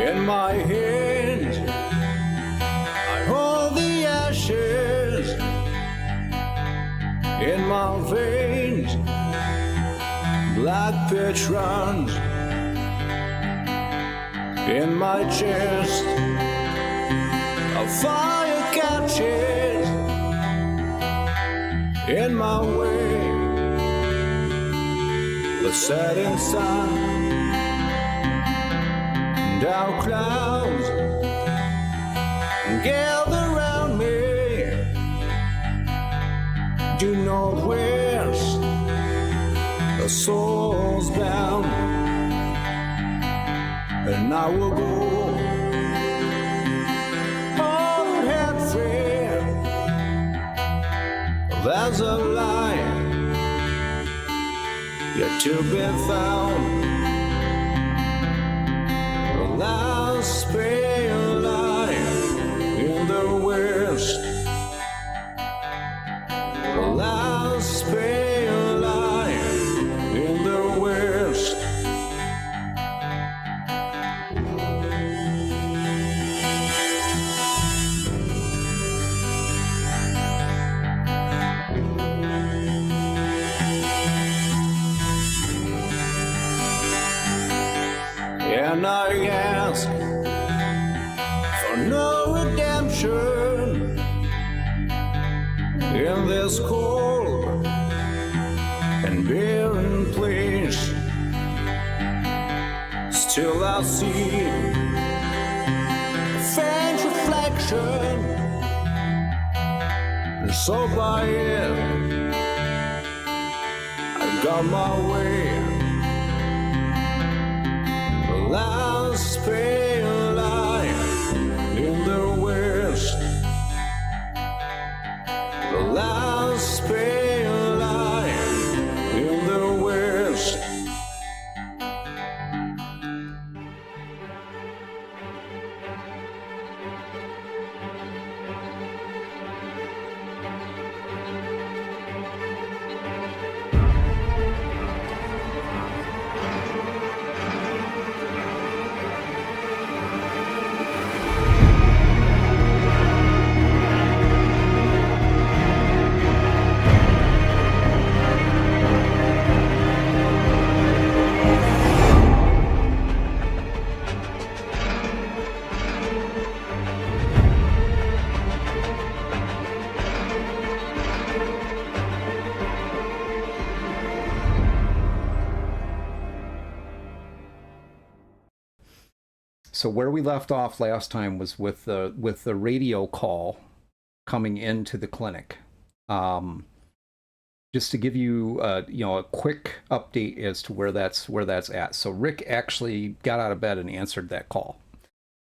In my hands, I hold the ashes. In my veins, black pitch runs. In my chest, a fire catches. In my way, the setting sun. Down clouds gather round me. Due northwest, the soul's bound, and I will go on head fair. There's a light yet to be found. Last pale light in the west. The last pale light in the west. And I ask for no redemption in this cold and barren place. Still I see a faint reflection, and so by it I got my way. Last pale light in the west. The last pale light in the west. So where we left off last time was with the radio call coming into the clinic. Just to give you a quick update as to where that's at. So Rick actually got out of bed and answered that call.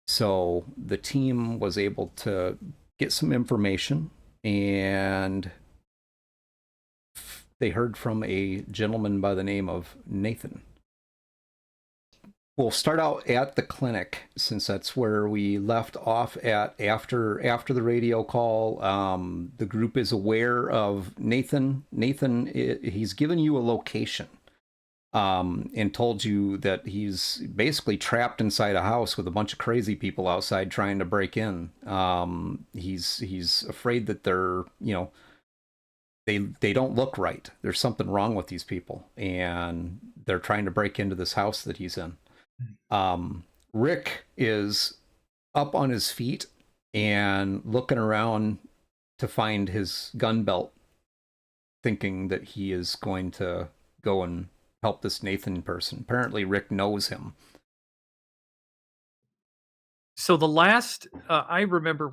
So the team was able to get some information, and they heard from a gentleman by the name of Nathan. We'll start out at the clinic, since that's where we left off at after the radio call. The group is aware of Nathan. Nathan, he's given you a location and told you that he's basically trapped inside a house with a bunch of crazy people outside trying to break in. He's afraid that they're, they don't look right. There's something wrong with these people, and they're trying to break into this house that he's in. Rick is up on his feet and looking around to find his gun belt, thinking that he is going to go and help this Nathan person. Apparently Rick knows him. So the last I remember,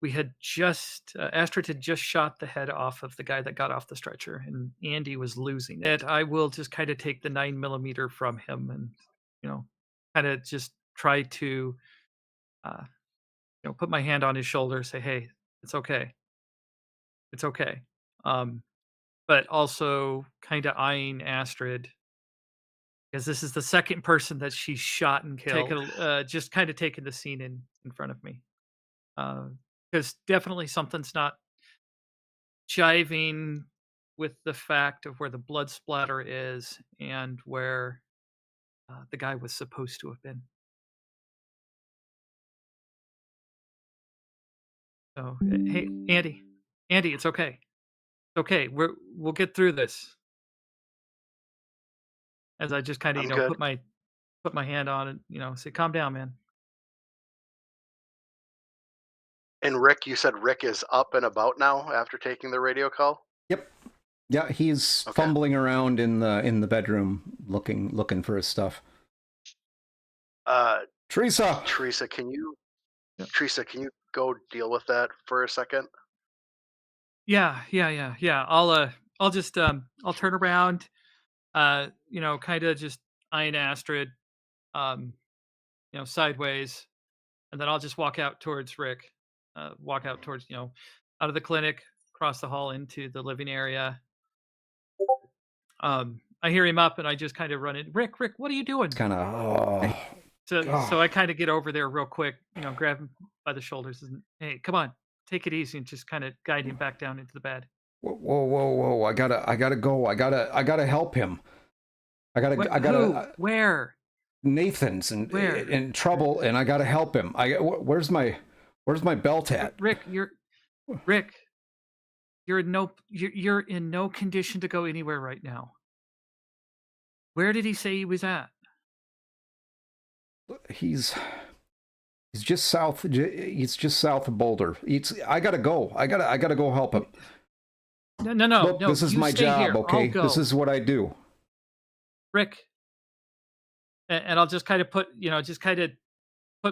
we had just Astrid had just shot the head off of the guy that got off the stretcher, and Andy was losing it. I will just kind of take the 9mm from him, and kind of just try to put my hand on his shoulder, say, "Hey, it's okay, it's okay." But also kind of eyeing Astrid, because this is the second person that she's shot and killed. Just kind of taking the scene in front of me. Because definitely something's not jiving with the fact of where the blood splatter is and where the guy was supposed to have been. So, hey, Andy, it's okay. It's okay. We'll get through this. As I just kind of, I'm good. put my hand on it, say, calm down, man. And Rick, you said Rick is up and about now after taking the radio call? Yep. Yeah, he's Okay. fumbling around in the bedroom looking for his stuff. Teresa! Teresa, can you Yep. go deal with that for a second? Yeah. I'll just I'll turn around, kind of just eyeing Astrid, sideways, and then I'll just walk out towards Rick, walk out towards, out of the clinic, across the hall into the living area. I hear him up, and I just kind of run in. Rick, what are you doing? Kind of. So I kind of get over there real quick, grab him by the shoulders, and hey, come on, take it easy, and just kind of guide him back down into the bed. Whoa! I gotta go. I gotta help him. Who? Where? Nathan's in trouble, and I gotta help him. Where's my belt at? Rick, you're in no condition to go anywhere right now. Where did he say he was at? He's just south. He's just south of Boulder. I gotta go. I gotta go help him. No. Look, this is my job. Here. Okay, this is what I do. Rick, and I'll just kind of put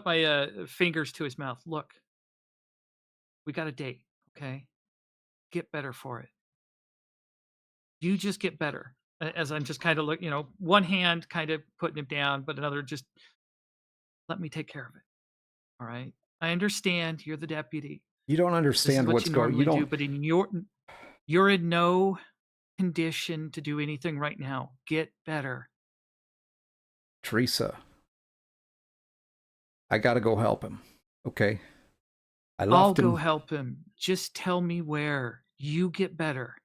my fingers to his mouth. Look, we got a date, okay? Get better for it. You just get better. As I'm just kind of one hand kind of putting him down, but another just let me take care of it. All right. I understand you're the deputy. You don't understand what's going. You don't. But you're in no condition to do anything right now. Get better. Teresa, I gotta go help him. Okay. I'll go help him. Just tell me where. You get better.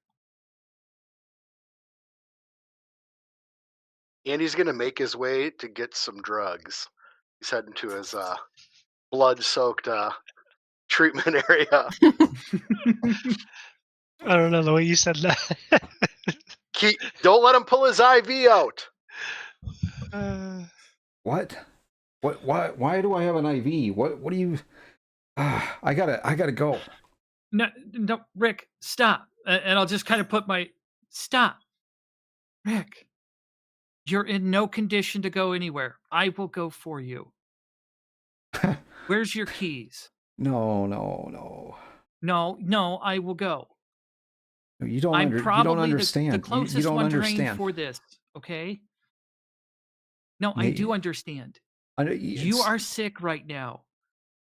Andy's gonna make his way to get some drugs. He's heading to his blood-soaked treatment area. I don't know the way you said that. Don't let him pull his IV out. What? Why do I have an IV? What do you? I gotta go. No, Rick, stop. And I'll just kind of stop. Rick, you're in no condition to go anywhere. I will go for you. Where's your keys? No, I will go. You don't. I'm probably you don't understand. the closest you don't one understand for this. Okay. No, I do understand. You are sick right now.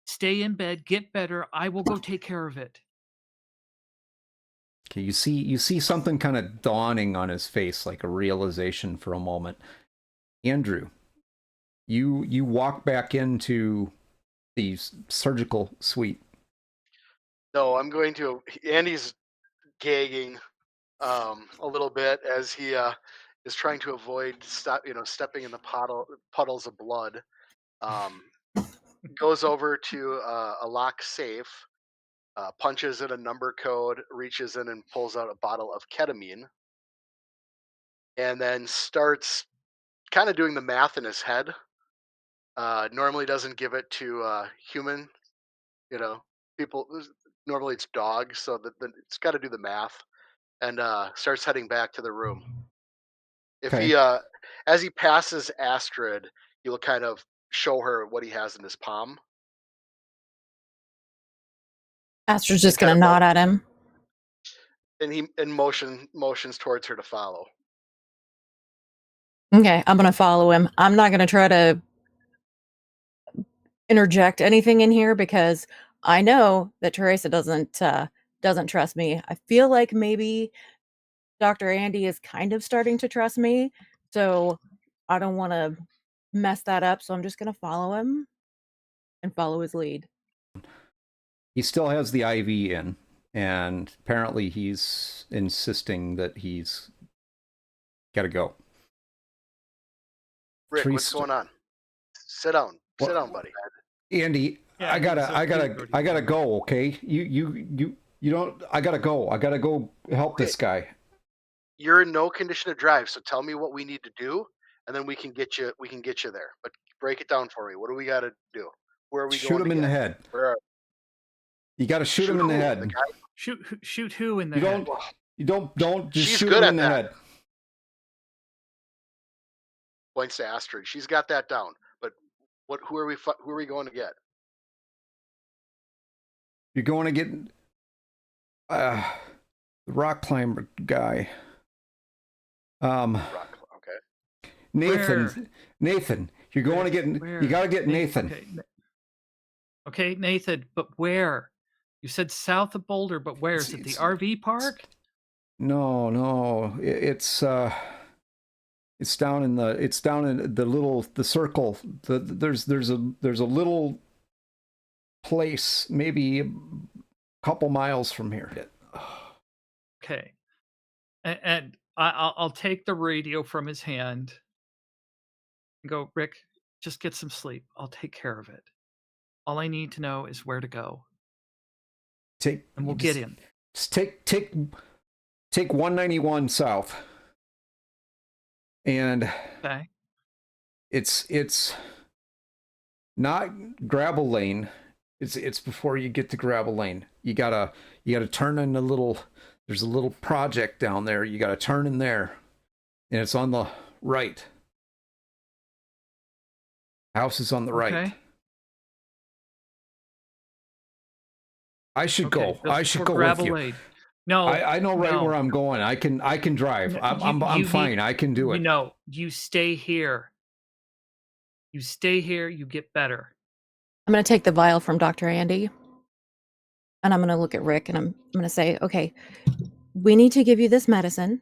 Stay in bed. Get better. I will go take care of it. Okay, you see something kind of dawning on his face, like a realization for a moment. Andrew, you walk back into the surgical suite. No, I'm going to. Andy's gagging a little bit as he is trying to avoid stepping in the puddles of blood. Goes over to a locked safe, punches in a number code, reaches in and pulls out a bottle of ketamine, and then starts kind of doing the math in his head. Normally doesn't give it to human, people. Normally it's dogs, so it's got to do the math, and starts heading back to the room. If Okay. he, as he passes Astrid, he will kind of show her what he has in his palm. Astrid's just gonna nod at him. And he motions towards her to follow. Okay, I'm gonna follow him. I'm not gonna try to interject anything in here because I know that Teresa doesn't trust me. I feel like maybe Dr. Andy is kind of starting to trust me, so I don't want to mess that up. So I'm just gonna follow him and follow his lead. He still has the IV in, and apparently he's insisting that he's got to go. Rick, what's Teresa- going on? Sit down. Sit What- down, buddy. Andy, Yeah, I he was gotta okay. go. Okay, you don't. I gotta go. I gotta go help this guy. You're in no condition to drive, so tell me what we need to do, and then we can get you there. But break it down for me. What do we got to do? Where are we Shoot going him to in the get? head. Where are You got to shoot him in the who? head. The guy? Shoot who in the You head? don't just She's shoot good him at in the that. head. Points to Astrid. She's got that down. But who are we going to get? You're going to get the rock climber guy. Okay. Nathan, you're going to get. Where? You got to get Nathan. Okay, Nathan, but where? You said south of Boulder, but where? Is it the RV park? No, it's down in the circle. There's a little place, maybe a couple miles from here. Okay, and I'll take the radio from his hand and go, Rick, just get some sleep. I'll take care of it. All I need to know is where to go, and we'll get him. Just take 191 south, and Okay. it's not gravel lane. It's before you get to gravel lane. You gotta turn in there's a little project down there. You gotta turn in there, and it's on the right. House is on the right. Okay. I should Okay, go. I should for go with gravel you. lane. No, I know right no. where I'm going. I can drive. No, I'm you fine. need- I can do it. You stay here. You stay here. You get better. I'm going to take the vial from Dr. Andy, and I'm going to look at Rick, and I'm going to say, okay, we need to give you this medicine.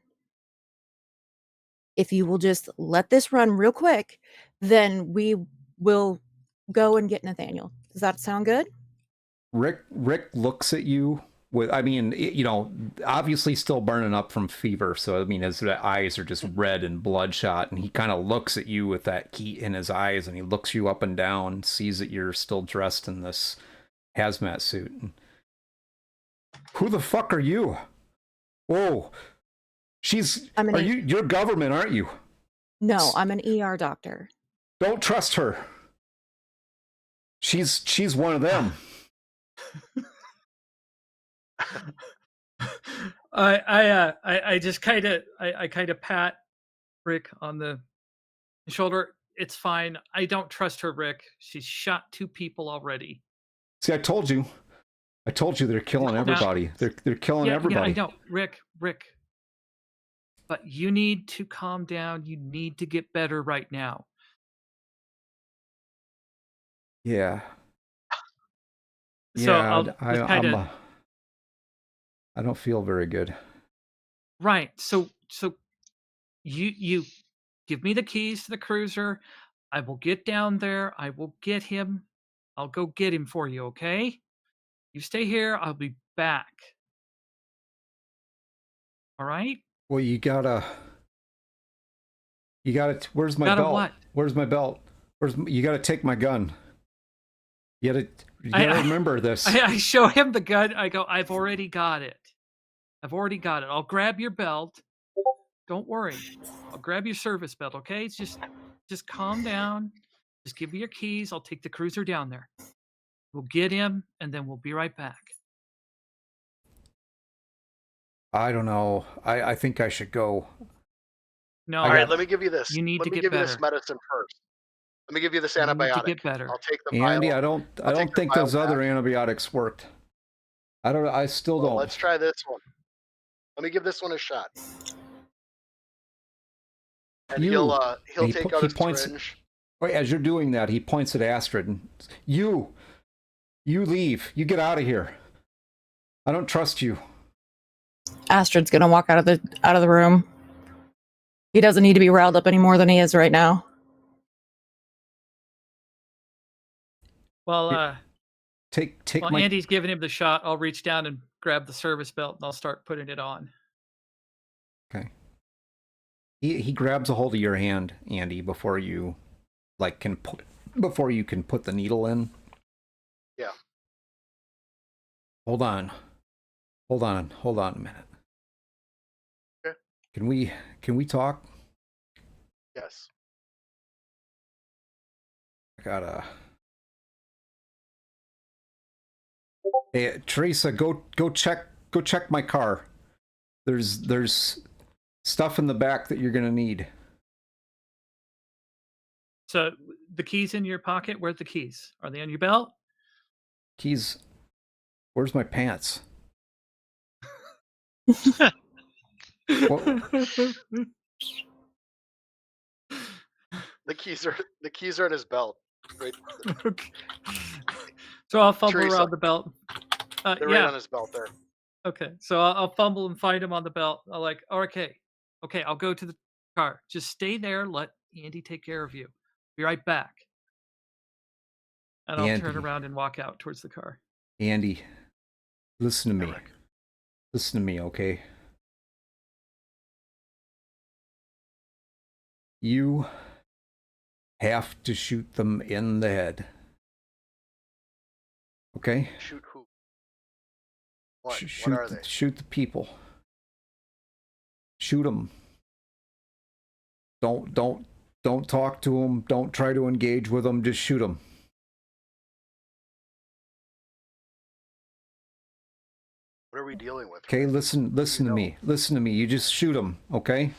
If you will just let this run real quick, then we will go and get Nathaniel. Does that sound good? Rick looks at you with, obviously still burning up from fever. So, his eyes are just red and bloodshot. And he kind of looks at you with that heat in his eyes, and he looks you up and down, sees that you're still dressed in this hazmat suit. Who the fuck are you? Whoa. You're government, aren't you? No, I'm an ER doctor. Don't trust her. She's one of them. I just kind of pat Rick on the shoulder. It's fine. I don't trust her, Rick. She's shot 2 people already. See, I told you they're killing everybody. They're killing everybody. Yeah, I know, Rick. But you need to calm down. You need to get better right now. Yeah. So Yeah, I'll just kinda... I don't feel very good. Right. So you give me the keys to the cruiser. I will get down there. I will get him. I'll go get him for you, okay? You stay here. I'll be back. All right? Well, you gotta. Where's my Gotta belt? what? Where's my belt? You gotta take my gun. You gotta remember this. I show him the gun. I go, I've already got it. I'll grab your belt. Don't worry. I'll grab your service belt, okay? It's just calm down. Just give me your keys. I'll take the cruiser down there. We'll get him, and then we'll be right back. I don't know. I think I should go. No. All right, let me give you this. You need Let to me get give you better. this medicine first. Let me give you this You need antibiotic. to get better. I'll take the Andy, vial. I don't take the think vial those other back. antibiotics worked. I still Well, don't. let's try this one. Let me give this one a shot. And he'll take out his syringe. Wait, as you're doing that, he points at Astrid. And, you leave. You get out of here. I don't trust you. Astrid's gonna walk out of the room. He doesn't need to be riled up any more than he is right now. Well, Take while my. Andy's giving him the shot, I'll reach down and grab the service belt, and I'll start putting it on. Okay. He grabs a hold of your hand, Andy, before you can put the needle in. Yeah. Hold on a minute. Okay. Can we talk? Yes. I gotta. Hey, Teresa, go check my car. There's stuff in the back that you're gonna need. So the keys in your pocket? Where's the keys? Are they on your belt? Keys. Where's my pants? What? The keys are in his belt. Right. Okay. So I'll fumble Teresa, around the belt. they're right Yeah. on his belt there. Okay. So I'll fumble and find him on the belt. I'll like, okay, I'll go to the car. Just stay there. Let Andy take care of you. Be right back. And I'll turn Andy. around and walk out towards the car. Andy, listen to me. Eric. Listen to me, okay? You have to shoot them in the head. Okay? Shoot who? What? What are they? Shoot the people. Shoot them. Don't talk to them. Don't try to engage with them. Just shoot them. What are we dealing with? Okay, listen to me. Listen to me. You just shoot them, okay?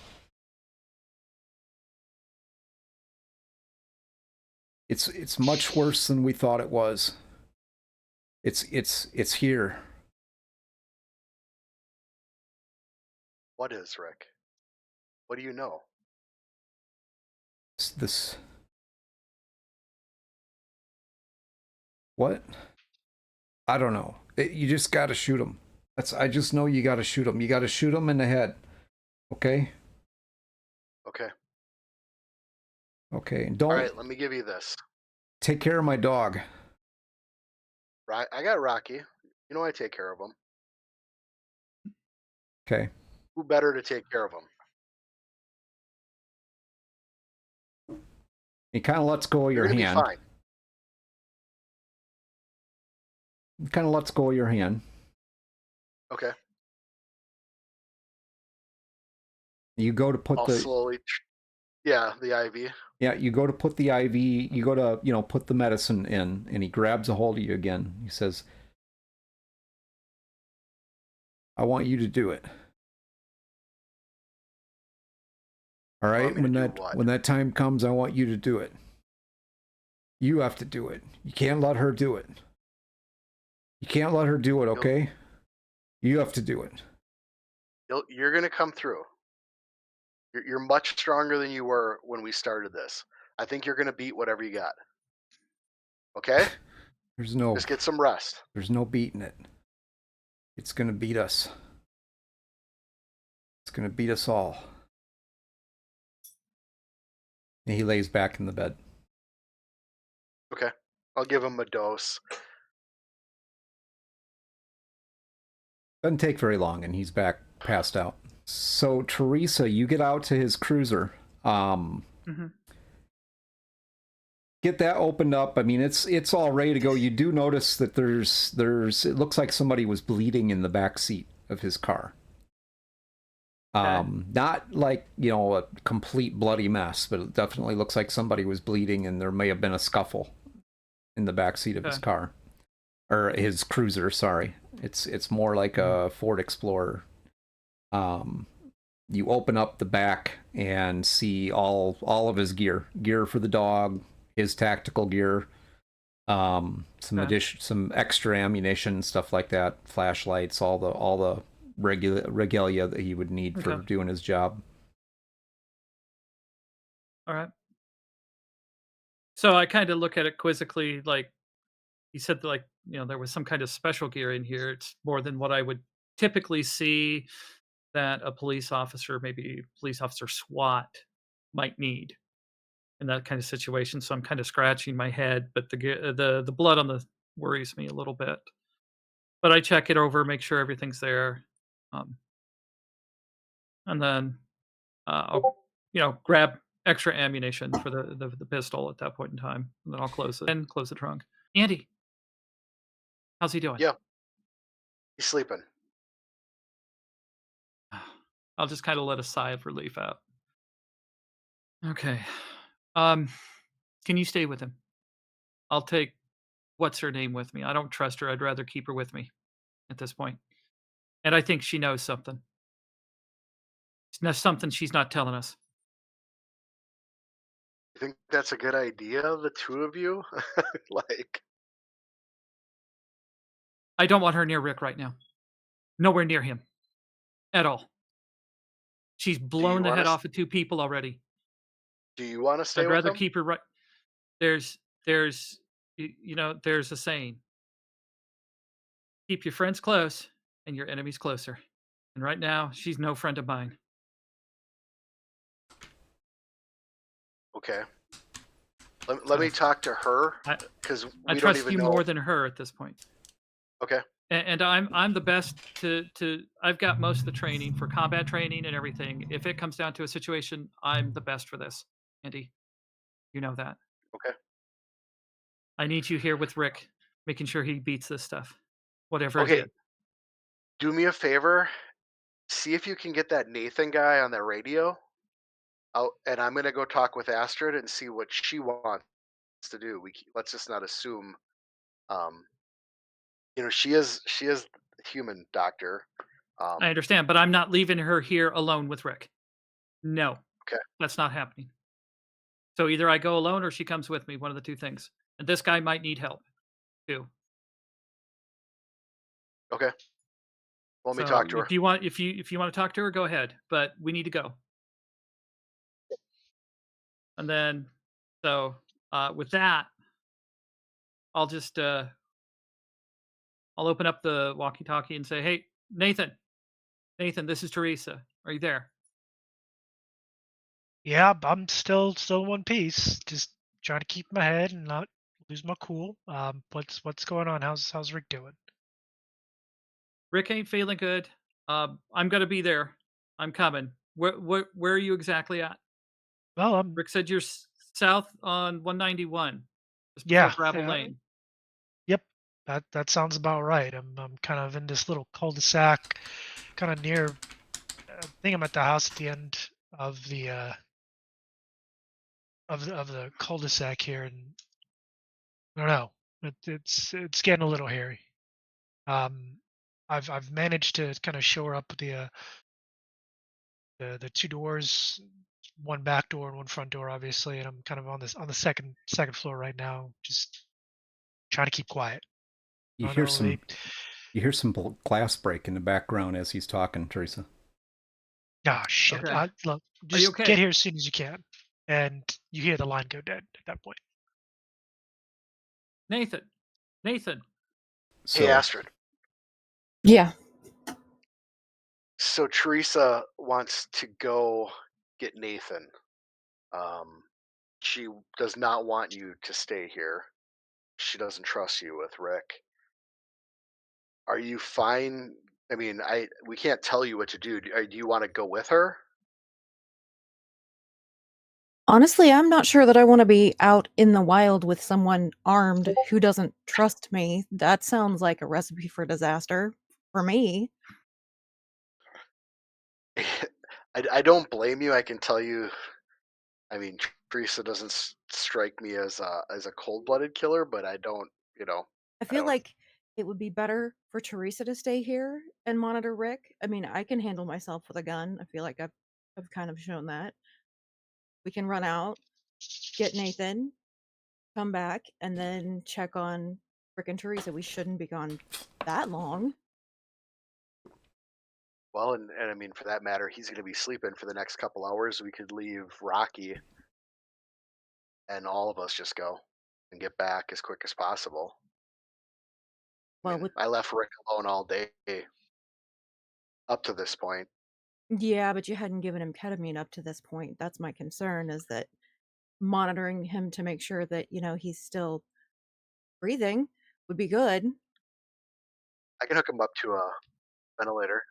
It's much worse than we thought it was. It's here. What is, Rick? What do you know? This. What? I don't know. You just gotta shoot them. I just know you gotta shoot them. You gotta shoot them in the head. Okay? Okay. Okay. Don't. All right. Let me give you this. Take care of my dog. I got Rocky. You know I take care of him. Okay. Who better to take care of him? He kind of lets go of your You're gonna hand. be fine. He kind of lets go of your hand. Okay. You go to put I'll slowly. Yeah, the IV. Yeah, you go to put the IV. You go to put the medicine in, and he grabs a hold of you again. He says, "I want you to do it." All right, when that time comes, I want you to do it. You have to do it. You can't let her do it. You can't let her do it, okay? You have to do it. You're gonna come through. You're much stronger than you were when we started this. I think you're gonna beat whatever you got. Okay? Just get some rest. There's no beating it. It's gonna beat us. It's gonna beat us all. And he lays back in the bed. Okay. I'll give him a dose. Doesn't take very long, and he's back passed out. So, Teresa, you get out to his cruiser. Get that opened up. I mean, it's all ready to go. You do notice that there's it looks like somebody was bleeding in the back seat of his car. Not like, a complete bloody mess, but it definitely looks like somebody was bleeding, and there may have been a scuffle in the back seat of his car, or his cruiser. Sorry, it's more like a Ford Explorer. You open up the back and see all of his gear for the dog, his tactical gear, some extra ammunition, stuff like that, flashlights, all the regalia that he would need for doing his job. All right. So I kind of look at it quizzically, like you said, like, there was some kind of special gear in here. It's more than what I would typically see that a police officer, maybe police officer SWAT, might need in that kind of situation. So I'm kind of scratching my head, but the blood on the worries me a little bit. But I check it over, make sure everything's there, and then I'll grab extra ammunition for the pistol at that point in time, and then I'll close it and close the trunk. Andy, how's he doing? Yeah. He's sleeping. I'll just kind of let a sigh of relief out. Okay. Can you stay with him? I'll take what's her name with me. I don't trust her. I'd rather keep her with me at this point. And I think she knows something. She knows something she's not telling us. You think that's a good idea, the two of you? Like, I don't want her near Rick right now. Nowhere near him. At all. She's blown the wanna head s- off of 2 people already. do you want to stay I'd with rather him? keep her right. There's there's a saying. Keep your friends close and your enemies closer. And right now, she's no friend of mine. Okay. Let me talk to her, I- because I we don't trust even you know. more than her at this point. Okay. And I'm the best to I've got most of the training for combat training and everything. If it comes down to a situation, I'm the best for this, Andy. You know that. Okay. I need you here with Rick, making sure he beats this stuff, whatever it Okay. is. Do me a favor. See if you can get that Nathan guy on that radio. And I'm gonna go talk with Astrid and see what she wants to do. Let's just not assume. Um, she is the human doctor. I understand, but I'm not leaving her here alone with Rick. No. Okay. That's not happening. So either I go alone or she comes with me, one of the 2 things. And this guy might need help too. Okay. Let me So talk to her. if you want to talk to her, go ahead. But we need to go. And then with that, I'll just I'll open up the walkie-talkie and say, "Hey, Nathan, this is Teresa. Are you there?" Yeah, I'm still in one piece. Just trying to keep my head and not lose my cool. What's going on? How's Rick doing? Rick ain't feeling good. I'm gonna be there. I'm coming. Where are you exactly at? Well, Rick said you're south on 191, just before yeah, Gravel Lane. yep. That sounds about right. I'm kind of in this little cul-de-sac, kind of near. I think I'm at the house at the end of the of the cul-de-sac here, and I don't know. It's getting a little hairy. I've managed to kind of shore up the 2 doors, one back door and one front door, obviously, and I'm kind of on the second floor right now, just trying to keep quiet. You I hear don't know, some glass break in the background as he's talking, Teresa. Ah, shit. Okay. Look, Are you just okay? get here as soon as you can, and you hear the line go dead at that point. Nathan. So, Hey, Astrid. Yeah. So Teresa wants to go get Nathan. She does not want you to stay here. She doesn't trust you with Rick. Are you fine? I mean, we can't tell you what to do. Do you want to go with her? Honestly, I'm not sure that I want to be out in the wild with someone armed who doesn't trust me. That sounds like a recipe for disaster for me. I don't blame you. I can tell you. I mean, Teresa doesn't strike me as a cold-blooded killer, but I don't. I feel like it would be better for Teresa to stay here and monitor Rick. I mean, I can handle myself with a gun. I feel like I've kind of shown that. We can run out, get Nathan, come back, and then check on Rick and Teresa. We shouldn't be gone that long. Well, and I mean, for that matter, he's going to be sleeping for the next couple hours. We could leave Rocky, and all of us just go and get back as quick as possible. Well, I left Rick alone all day up to this point. yeah, but you hadn't given him ketamine up to this point. That's my concern, is that monitoring him to make sure that, he's still breathing would be good. I can hook him up to a ventilator.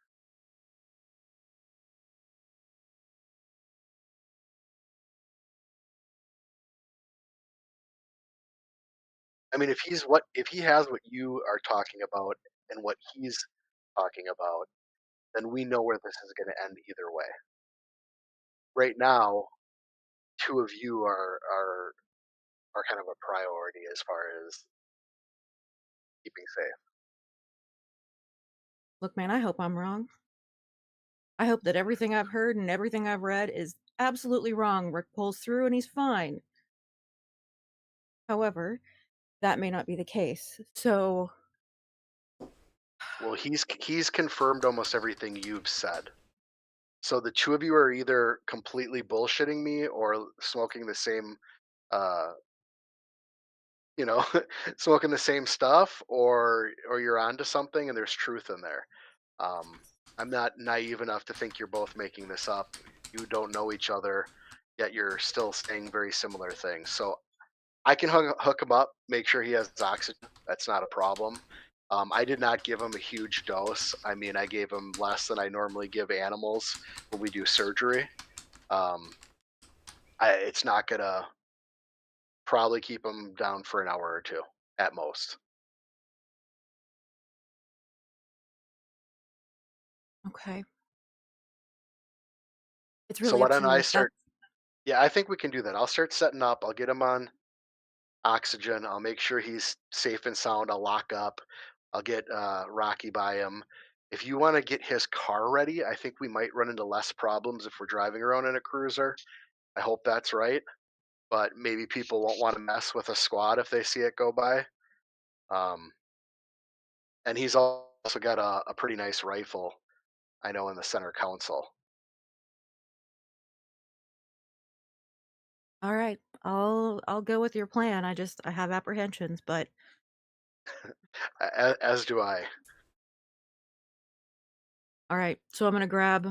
I mean, if he has what you are talking about and what he's talking about, then we know where this is going to end either way. Right now, two of you are kind of a priority as far as keeping safe. Look, man, I hope I'm wrong. I hope that everything I've heard and everything I've read is absolutely wrong. Rick pulls through and he's fine. However, that may not be the case. So, Well, he's confirmed almost everything you've said. So the two of you are either completely bullshitting me or smoking the same, uh, you know, smoking the same stuff, or you're onto something and there's truth in there. I'm not naive enough to think you're both making this up. You don't know each other, yet you're still saying very similar things. So I can hook him up, make sure he has oxygen. That's not a problem. I did not give him a huge dose. I mean, I gave him less than I normally give animals when we do surgery. It's not gonna probably keep him down for an hour or two at most. okay. It's So really why up to don't you I if that's start? Yeah, I think we can do that. I'll start setting up. I'll get him on oxygen. I'll make sure he's safe and sound. I'll lock up. I'll get Rocky by him. If you want to get his car ready, I think we might run into less problems if we're driving around in a cruiser. I hope that's right. But maybe people won't want to mess with a squad if they see it go by. Um, and he's also got a pretty nice rifle, I know, in the center console. all right. I'll go with your plan. I have apprehensions, but As do I. all right. So I'm gonna grab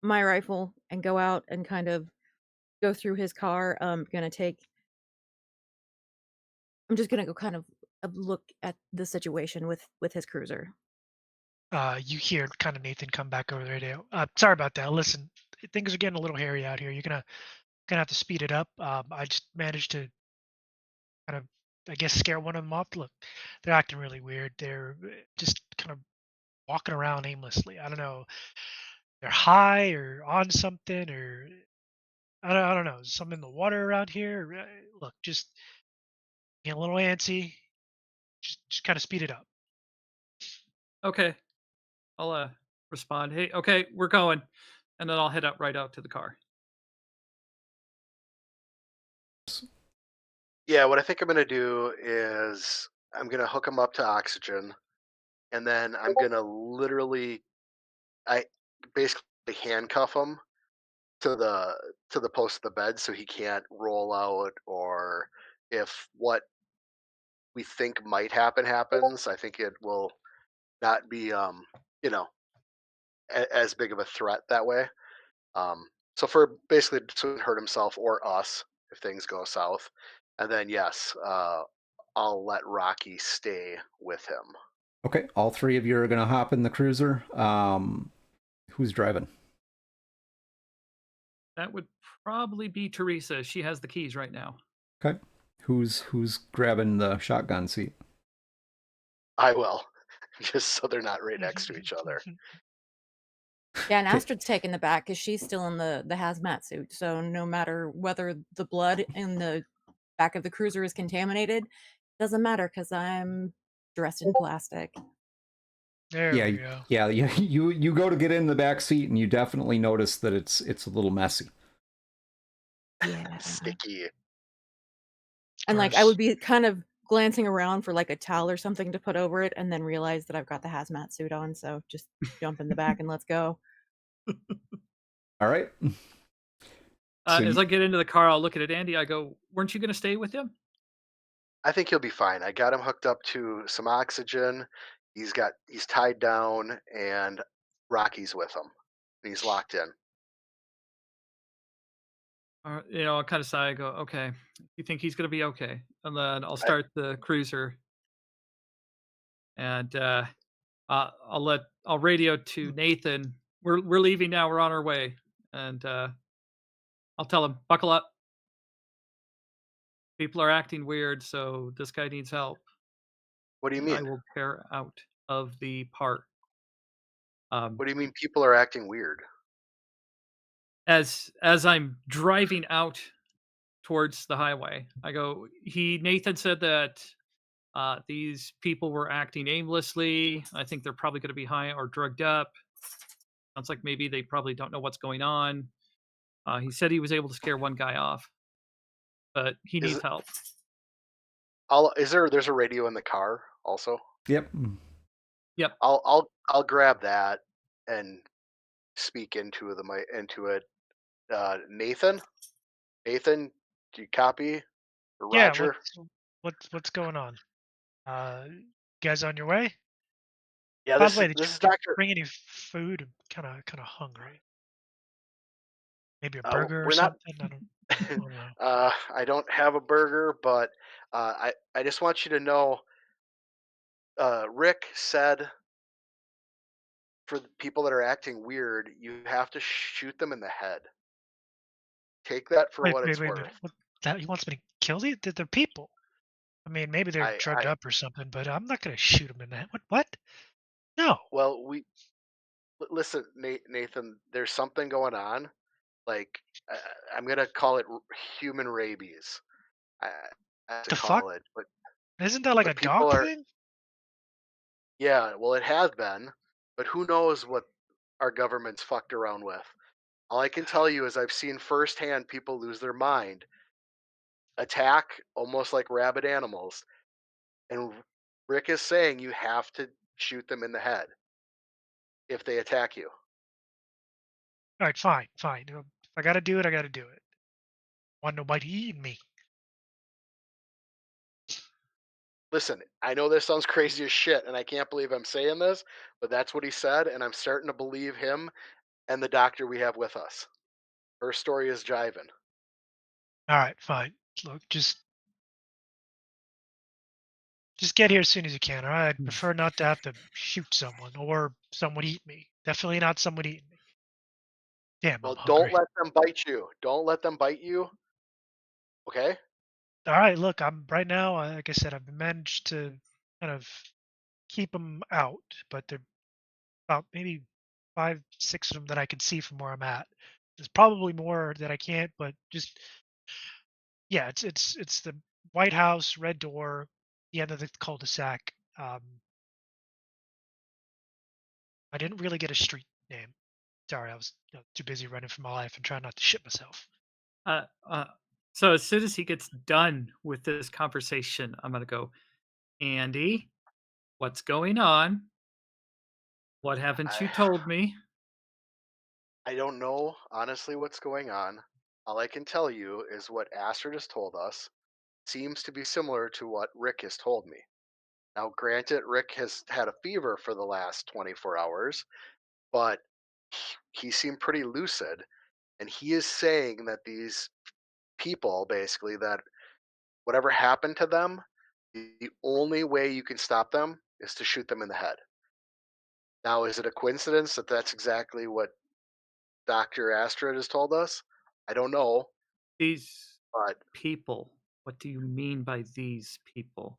my rifle and go out and kind of go through his car. I'm just gonna go kind of look at the situation with his cruiser. You hear kind of Nathan come back over the radio. Sorry about that. Listen, things are getting a little hairy out here. You're gonna have to speed it up. I just managed to kind of, I guess, scare one of them off. Look, they're acting really weird. They're just kind of walking around aimlessly. I don't know. They're high or on something, or I don't know. Something in the water around here. Look, just getting a little antsy. Just kind of speed it up. Okay, I'll respond. Hey, okay, we're going, and then I'll head up right out to the car. Yeah, what I think I'm going to do is I'm going to hook him up to oxygen, and then I'm going to literally, I basically handcuff him to the post of the bed so he can't roll out, or if what we think might happen happens, I think it will not be you know as big of a threat that way. So for basically to hurt himself or us if things go south, and then yes, I'll let Rocky stay with him. Okay, all three of you are gonna hop in the cruiser. Who's driving? That would probably be Teresa. She has the keys right now. Okay, who's grabbing the shotgun seat? I will, just so they're not right next to each other. Yeah, and Okay. Astrid's taking the back because she's still in the hazmat suit. So no matter whether the blood in the back of the cruiser is contaminated, doesn't matter because I'm dressed in plastic. There we go. Yeah. You go to get in the back seat, and you definitely notice that it's a little messy. Yeah. Sticky. And like I would be kind of glancing around for like a towel or something to put over it, and then realize that I've got the hazmat suit on. So just jump in the back and let's go. All right. As I get into the car, I'll look at it. Andy, I go, weren't you going to stay with him? I think he'll be fine. I got him hooked up to some oxygen. He's tied down, and Rocky's with him. He's locked in. I'll kind of sigh. I go, okay. You think he's going to be okay? And then I'll start the cruiser, and I'll radio to Nathan. We're leaving now. We're on our way, and I'll tell him buckle up. People are acting weird, so this guy needs help. What do you And I mean? will pair out of the part. Um, What do you mean people are acting weird? as I'm driving out towards the highway, I go. Nathan said that these people were acting aimlessly. I think they're probably going to be high or drugged up. Sounds like maybe they probably don't know what's going on. He said he was able to scare one guy off, but he Is needs it? help. There's a radio in the car also? Yep. Yep. I'll grab that and speak into it. Nathan, do you copy? Or Yeah, Roger? what's going on? You guys on your way? Yeah, By the way, did this you is Doctor. bring any food? I'm kind of hungry. Maybe a burger or We're not. something. I don't know. I don't have a burger, but I just want you to know. Rick said for the people that are acting weird, you have to shoot them in the head. Take that for Wait, what wait, it's wait a worth. minute. What, that he wants me to kill these? They're people. I mean, maybe they're drugged I up or something, but I'm not gonna shoot them in the head. What? No. well, listen, Nathan. There's something going on. Like uh, I'm gonna call it human rabies. I, I have to The fuck? call it, Isn't that like a but people dog are. thing? Yeah, well, it has been, but who knows what our government's fucked around with. All I can tell you is I've seen firsthand people lose their mind, attack almost like rabid animals, and Rick is saying you have to shoot them in the head if they attack you. All right, fine, fine. If I gotta do it, I gotta do it. Want nobody eating me. Listen, I know this sounds crazy as shit, and I can't believe I'm saying this, but that's what he said, and I'm starting to believe him and the doctor we have with us. Her story is jiving. All right, fine. Look, just get here as soon as you can. All right. I'd prefer not to have to shoot someone or someone eat me. Definitely not someone eating me. Damn, I'm Well, don't hungry. let them bite you. Don't let them bite you. Okay? All right, look, I'm right now. Like I said, I've managed to kind of keep them out, but they're about maybe 5, 6 of them that I can see from where I'm at. There's probably more that I can't, but just yeah, it's the White House, red door, the end of the cul-de-sac. I didn't really get a street name. Sorry, I was too busy running for my life and trying not to shit myself. Uh, uh, so as soon as he gets done with this conversation, I'm gonna go, Andy, what's going on? What haven't I you told me? I don't know honestly what's going on. All I can tell you is what Astrid has told us seems to be similar to what Rick has told me. Now, granted, Rick has had a fever for the last 24 hours, but he seemed pretty lucid, and he is saying that these people, basically, that whatever happened to them, the only way you can stop them is to shoot them in the head. Now, is it a coincidence that that's exactly what Dr. Astrid has told us? I don't know, These but people. What do you mean by these people?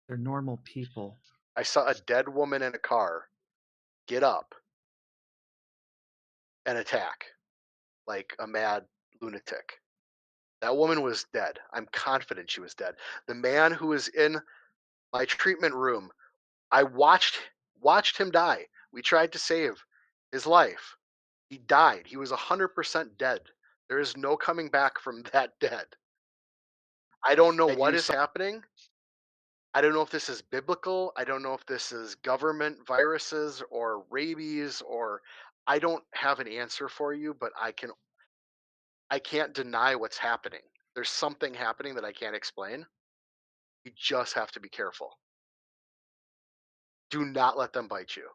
They're normal people. I saw a dead woman in a car get up and attack like a mad lunatic. That woman was dead. I'm confident she was dead. The man who was in my treatment room, I watched him die. We tried to save his life. He died. He was 100% dead. There is no coming back from that dead. I don't know And what you is saw happening. I don't know if this is biblical. I don't know if this is government viruses or rabies or I don't have an answer for you, but I can't deny what's happening. There's something happening that I can't explain. You just have to be careful. Do not let them bite you.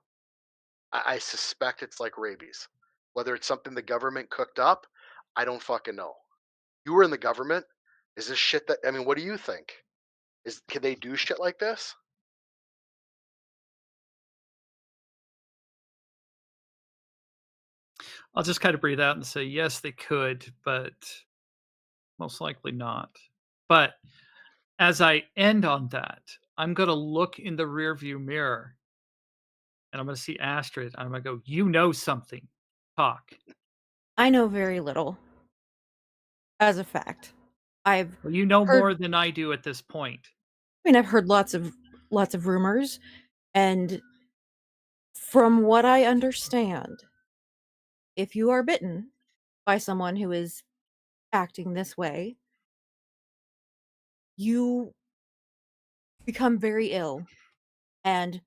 I suspect it's like rabies. Whether it's something the government cooked up, I don't fucking know. You were in the government. Is this shit that I mean, what do you think? Can they do shit like this? I'll just kind of breathe out and say, yes, they could, but most likely not. But as I end on that, I'm gonna look in the rearview mirror and I'm gonna see Astrid. And I'm gonna go, "You know something. Talk." I know very little, as a fact. I've Well, you know heard more than I do at this point. I mean, I've heard lots of rumors, and from what I understand, if you are bitten by someone who is acting this way, you become very ill, and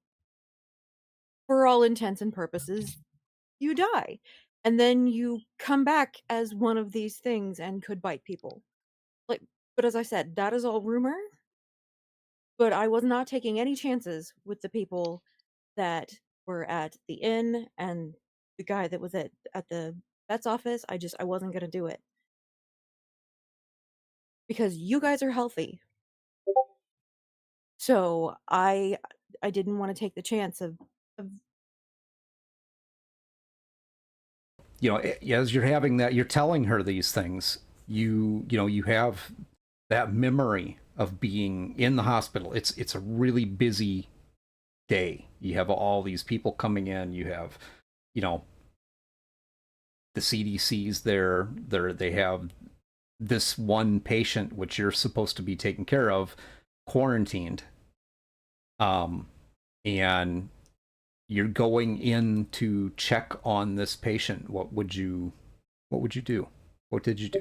for all intents and purposes, you die. And then you come back as one of these things and could bite people. Like, but as I said, that is all rumor. But I was not taking any chances with the people that were at the inn and the guy that was at the vet's office. I wasn't gonna do it. Because you guys are healthy. So I didn't want to take the chance of You know, as you're having that, you're telling her these things. You have that memory of being in the hospital. It's a really busy day. You have all these people coming in. You have, you know, the CDC's there. They have this one patient which you're supposed to be taking care of, quarantined. And you're going in to check on this patient. What would you do? What did you do?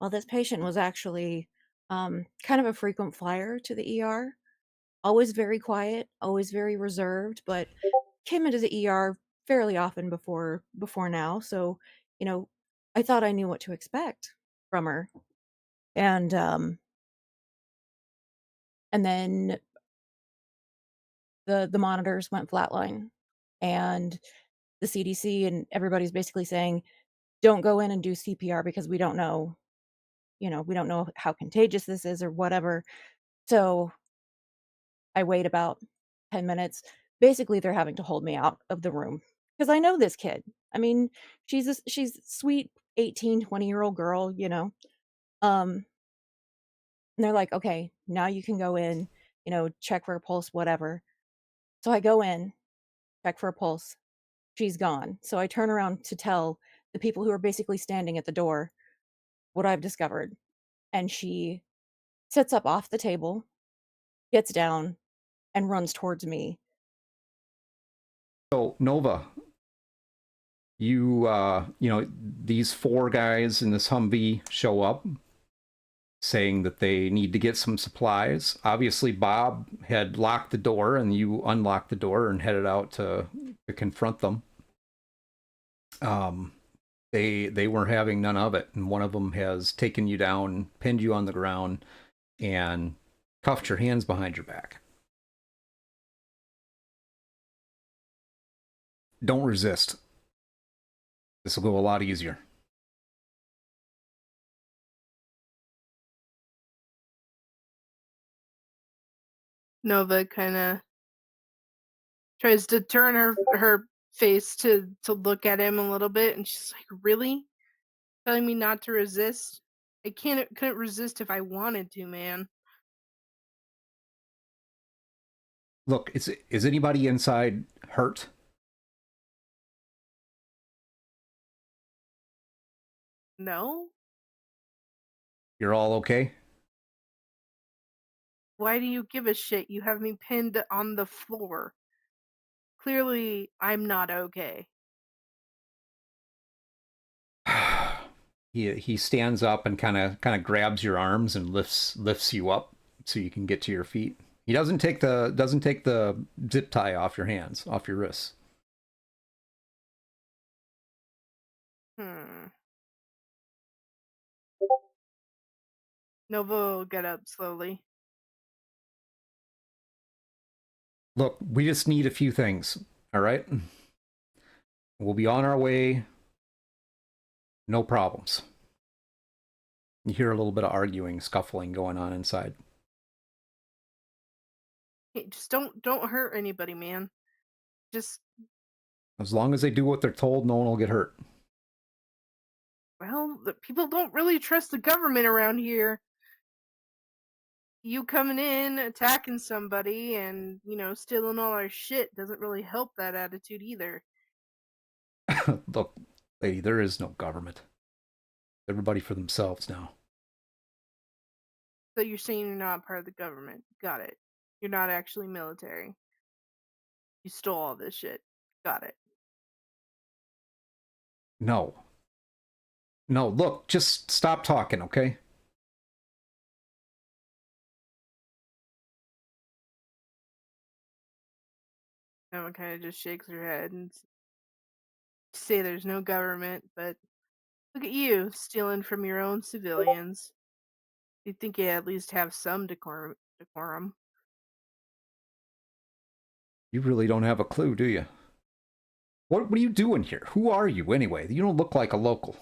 well, this patient was actually kind of a frequent flyer to the ER. Always very quiet, always very reserved, but came into the ER fairly often before now. So, you know, I thought I knew what to expect from her. And then the monitors went flatline, and the CDC and everybody's basically saying, don't go in and do CPR because we don't know, we don't know how contagious this is or whatever. So I wait about 10 minutes. Basically, they're having to hold me out of the room because I know this kid. I mean, she's a sweet 18, 20-year-old girl. Um, and they're like, okay, now you can go in, check for a pulse, whatever. So I go in, check for a pulse. She's gone. So I turn around to tell the people who are basically standing at the door what I've discovered. And she sits up off the table, gets down, and runs towards me. So Nova, these four guys in this Humvee show up saying that they need to get some supplies. Obviously, Bob had locked the door, and you unlocked the door and headed out to confront them. They weren't having none of it, and one of them has taken you down, pinned you on the ground, and cuffed your hands behind your back. Don't resist. This will go a lot easier. Nova kind of tries to turn her face to look at him a little bit, and she's like, "Really? Telling me not to resist? I couldn't resist if I wanted to, man." Look, is anybody inside hurt? No? You're all okay? Why do you give a shit? You have me pinned on the floor. Clearly, I'm not okay. He stands up and kind of grabs your arms and lifts you up so you can get to your feet. He doesn't take the zip tie off your hands, off your wrists. Nova will get up slowly. Look, we just need a few things, all right? We'll be on our way. No problems. You hear a little bit of arguing, scuffling going on inside. Hey, just don't hurt anybody, man. Just As long as they do what they're told, no one will get hurt. Well, the people don't really trust the government around here. You coming in, attacking somebody, and stealing all our shit doesn't really help that attitude either. Look, lady, there is no government. Everybody for themselves now. So you're saying you're not part of the government? Got it. You're not actually military. You stole all this shit. Got it. No. No, look, just stop talking, okay? Emma kind of just shakes her head and say there's no government, but look at you stealing from your own civilians. You'd think you at least have some decorum. You really don't have a clue, do you? What are you doing here? Who are you, anyway? You don't look like a local.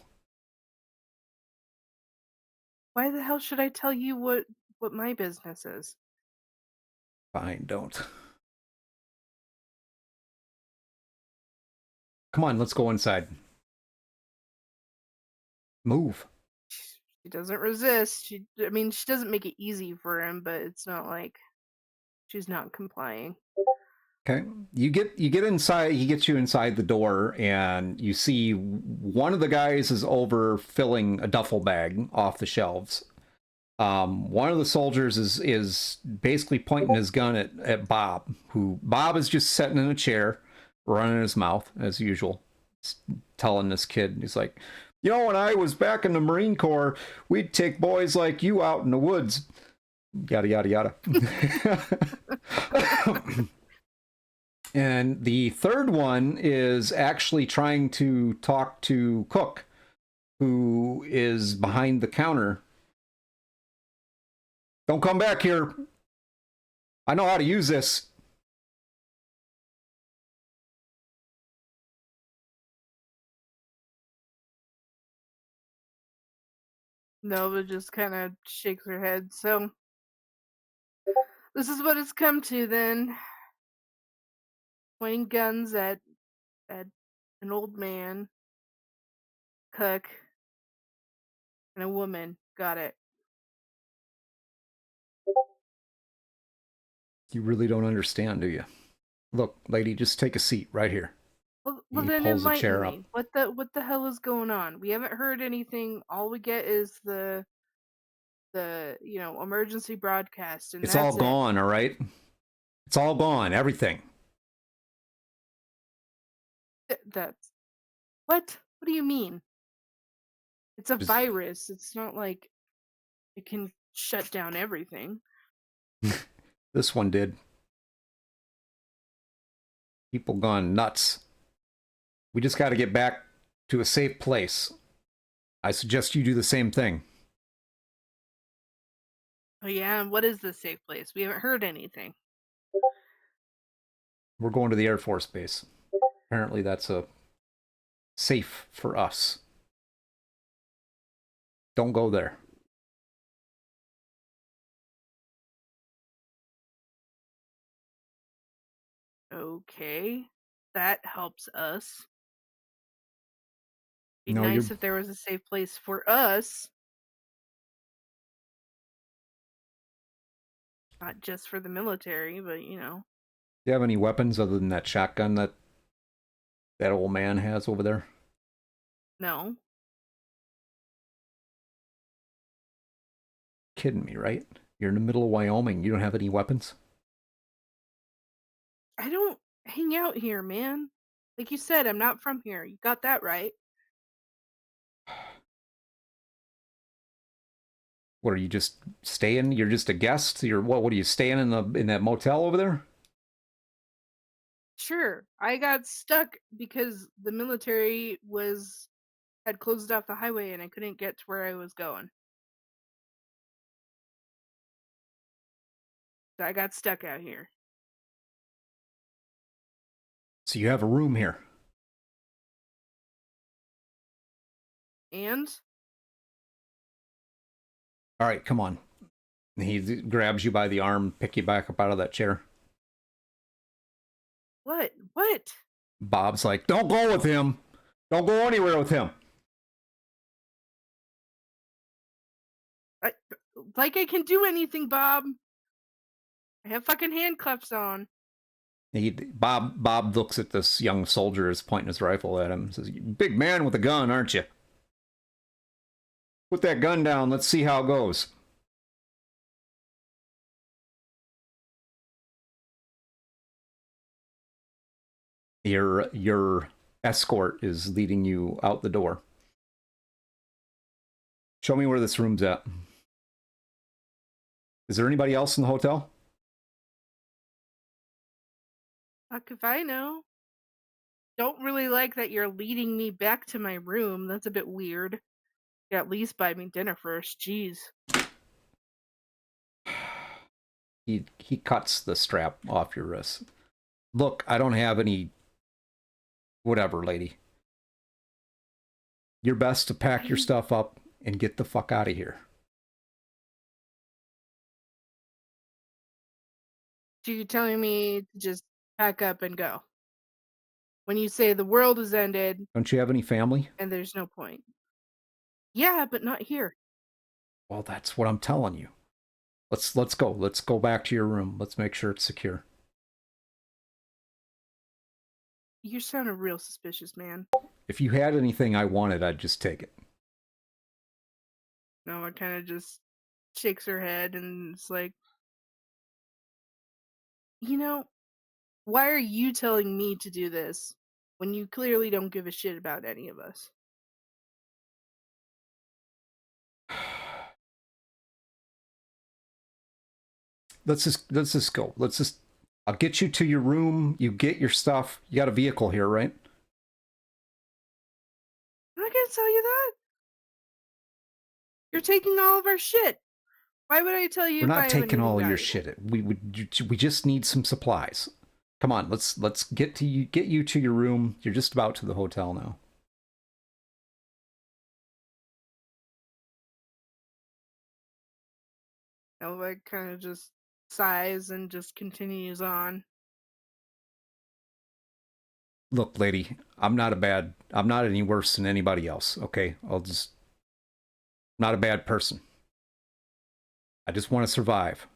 Why the hell should I tell you what my business is? Fine, don't. Come on, let's go inside. Move. She doesn't resist. She doesn't make it easy for him, but it's not like she's not complying. Okay. You get inside, he gets you inside the door, and you see one of the guys is over filling a duffel bag off the shelves. One of the soldiers is basically pointing his gun at Bob, who Bob is just sitting in a chair, running his mouth as usual, telling this kid, he's like, when I was back in the Marine Corps, we'd take boys like you out in the woods, yada yada yada. And the third one is actually trying to talk to Cook, who is behind the counter. Don't come back here. I know how to use this. Nova just kind of shakes her head. So, this is what it's come to then. Pointing guns at an old man, Cook, and a woman. Got it. You really don't understand, do you? Look, lady, just take a seat right here. Well, He then pulls a chair enlighten up. me. What the hell is going on? We haven't heard anything. All we get is the emergency broadcast, and It's that's all gone, all right? It's all gone, everything. That's what? What do you mean? It's a Just- virus. It's not like it can shut down everything. This one did. People gone nuts. We just got to get back to a safe place. I suggest you do the same thing. Oh yeah, and what is the safe place? We haven't heard anything. We're going to the Air Force Base. Apparently that's a safe for us. Don't go there. Okay, that helps us. Be No, nice you're... if there was a safe place for us. Not just for the military, but Do you have any weapons other than that shotgun that old man has over there? no. Kidding me, right? You're in the middle of Wyoming. You don't have any weapons? I don't hang out here, man. Like you said, I'm not from here. You got that right. What are you just staying? You're just a guest? You're what are you staying in that motel over there? Sure, I got stuck because the military had closed off the highway and I couldn't get to where I was going. So I got stuck out here. So you have a room here. And All right, come on. He grabs you by the arm, pick you back up out of that chair. what? What? Bob's like, don't go with him. Don't go anywhere with him. Like I can do anything, Bob. I have fucking handcuffs on. Bob looks at this young soldier as pointing his rifle at him and says, "You big man with a gun, aren't you? Put that gun down. Let's see how it goes." Your escort is leading you out the door. Show me where this room's at. Is there anybody else in the hotel? Fuck if I know. Don't really like that you're leading me back to my room. That's a bit weird. Yeah, at least buy me dinner first. Jeez. He cuts the strap off your wrist. Look, I don't have any... Whatever, lady. You're best to pack your stuff up and get the fuck out of here. So you're telling me to just pack up and go? When you say the world has ended Don't you have any family? and there's no point. Yeah, but not here. Well, that's what I'm telling you. Let's go. Let's go back to your room. Let's make sure it's secure. You're sounding real suspicious, man. If you had anything I wanted, I'd just take it. Nova kind of just shakes her head and it's like, you know, why are you telling me to do this when you clearly don't give a shit about any of us? Let's just go. I'll get you to your room. You get your stuff. You got a vehicle here, right? I'm not gonna tell you that. You're taking all of our shit. Why would I tell you? We're if I not have taking all anything your valuable? shit. We just need some supplies. Come on, let's get you to your room. You're just about to the hotel now. Nova kind of just sighs and just continues on. Look, lady, I'm not any worse than anybody else, okay? Not a bad person. I just want to survive.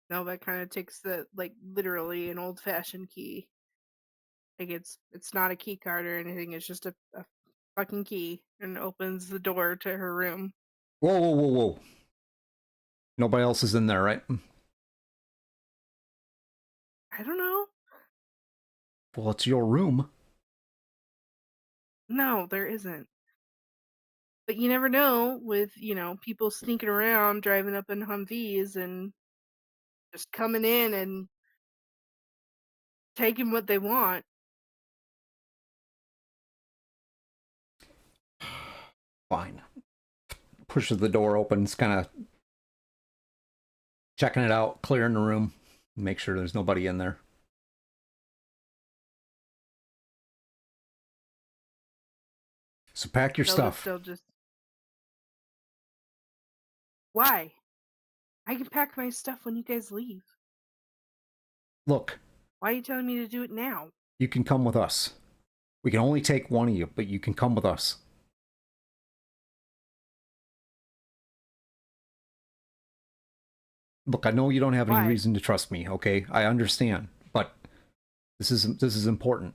Nova kind of takes literally an old-fashioned key. Like it's not a key card or anything. It's just a fucking key and opens the door to her room. Whoa. Nobody else is in there, right? I don't know. Well, it's your room. No, there isn't. But you never know with, people sneaking around, driving up in Humvees and just coming in and taking what they want. Fine. Pushes the door open, kind of checking it out, clearing the room, make sure there's nobody in there. So pack your stuff. Still just... Why? I can pack my stuff when you guys leave. Look. Why are you telling me to do it now? You can come with us. We can only take one of you, but you can come with us. Look, I know you don't have any reason to trust me, okay? I understand, but this is important.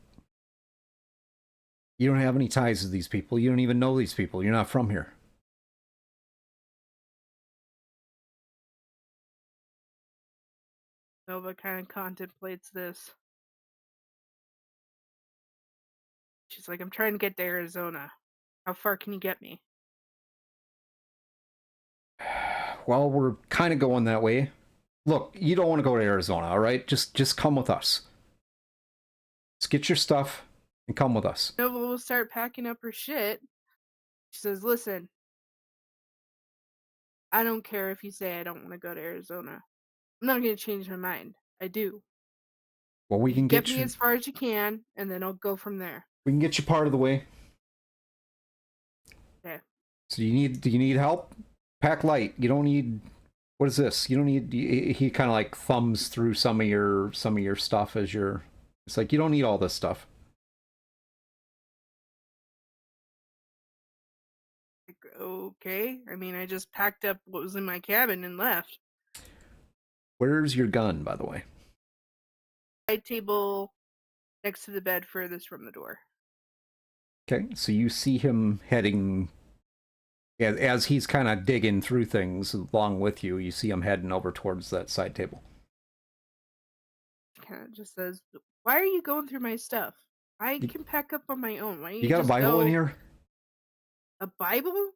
You don't have any ties to these people. You don't even know these people. You're not from here. Nova kind of contemplates this. She's like, I'm trying to get to Arizona. How far can you get me? Well, we're kind of going that way. Look, you don't want to go to Arizona, all right? Just come with us. Let's get your stuff and come with us. Nova will start packing up her shit. She says, listen, I don't care if you say I don't want to go to Arizona. I'm not going to change my mind. I do. Well, we can get me as far as you can, and then I'll go from there. We can get you part of the way. Okay. So do you need help? Pack light. You don't need... What is this? You don't need... He kind of like thumbs through some of your stuff as you're... It's like, you don't need all this stuff. okay. I mean, I just packed up what was in my cabin and left. Where's your gun, by the way? Side table next to the bed furthest from the door. Okay, so you see him heading, as he's kind of digging through things along with you, you see him heading over towards that side table. Kind of just says, "Why are you going through my stuff? I You- can pack up on my own. Why You got a just Bible in go?" here? A Bible?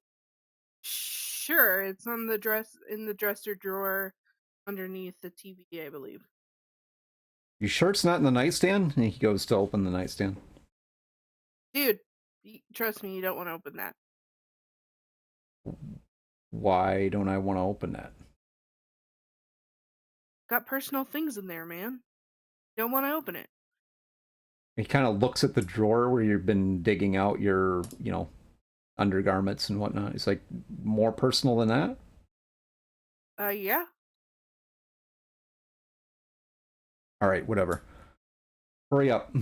Sure, it's on the dresser drawer underneath the TV, I believe. You sure it's not in the nightstand? And he goes to open the nightstand. Dude, trust me, you don't want to open that. Why don't I want to open that? Got personal things in there, man. Don't want to open it. He kind of looks at the drawer where you've been digging out your, undergarments and whatnot. He's like, more personal than that? Yeah. All right, whatever. Hurry up.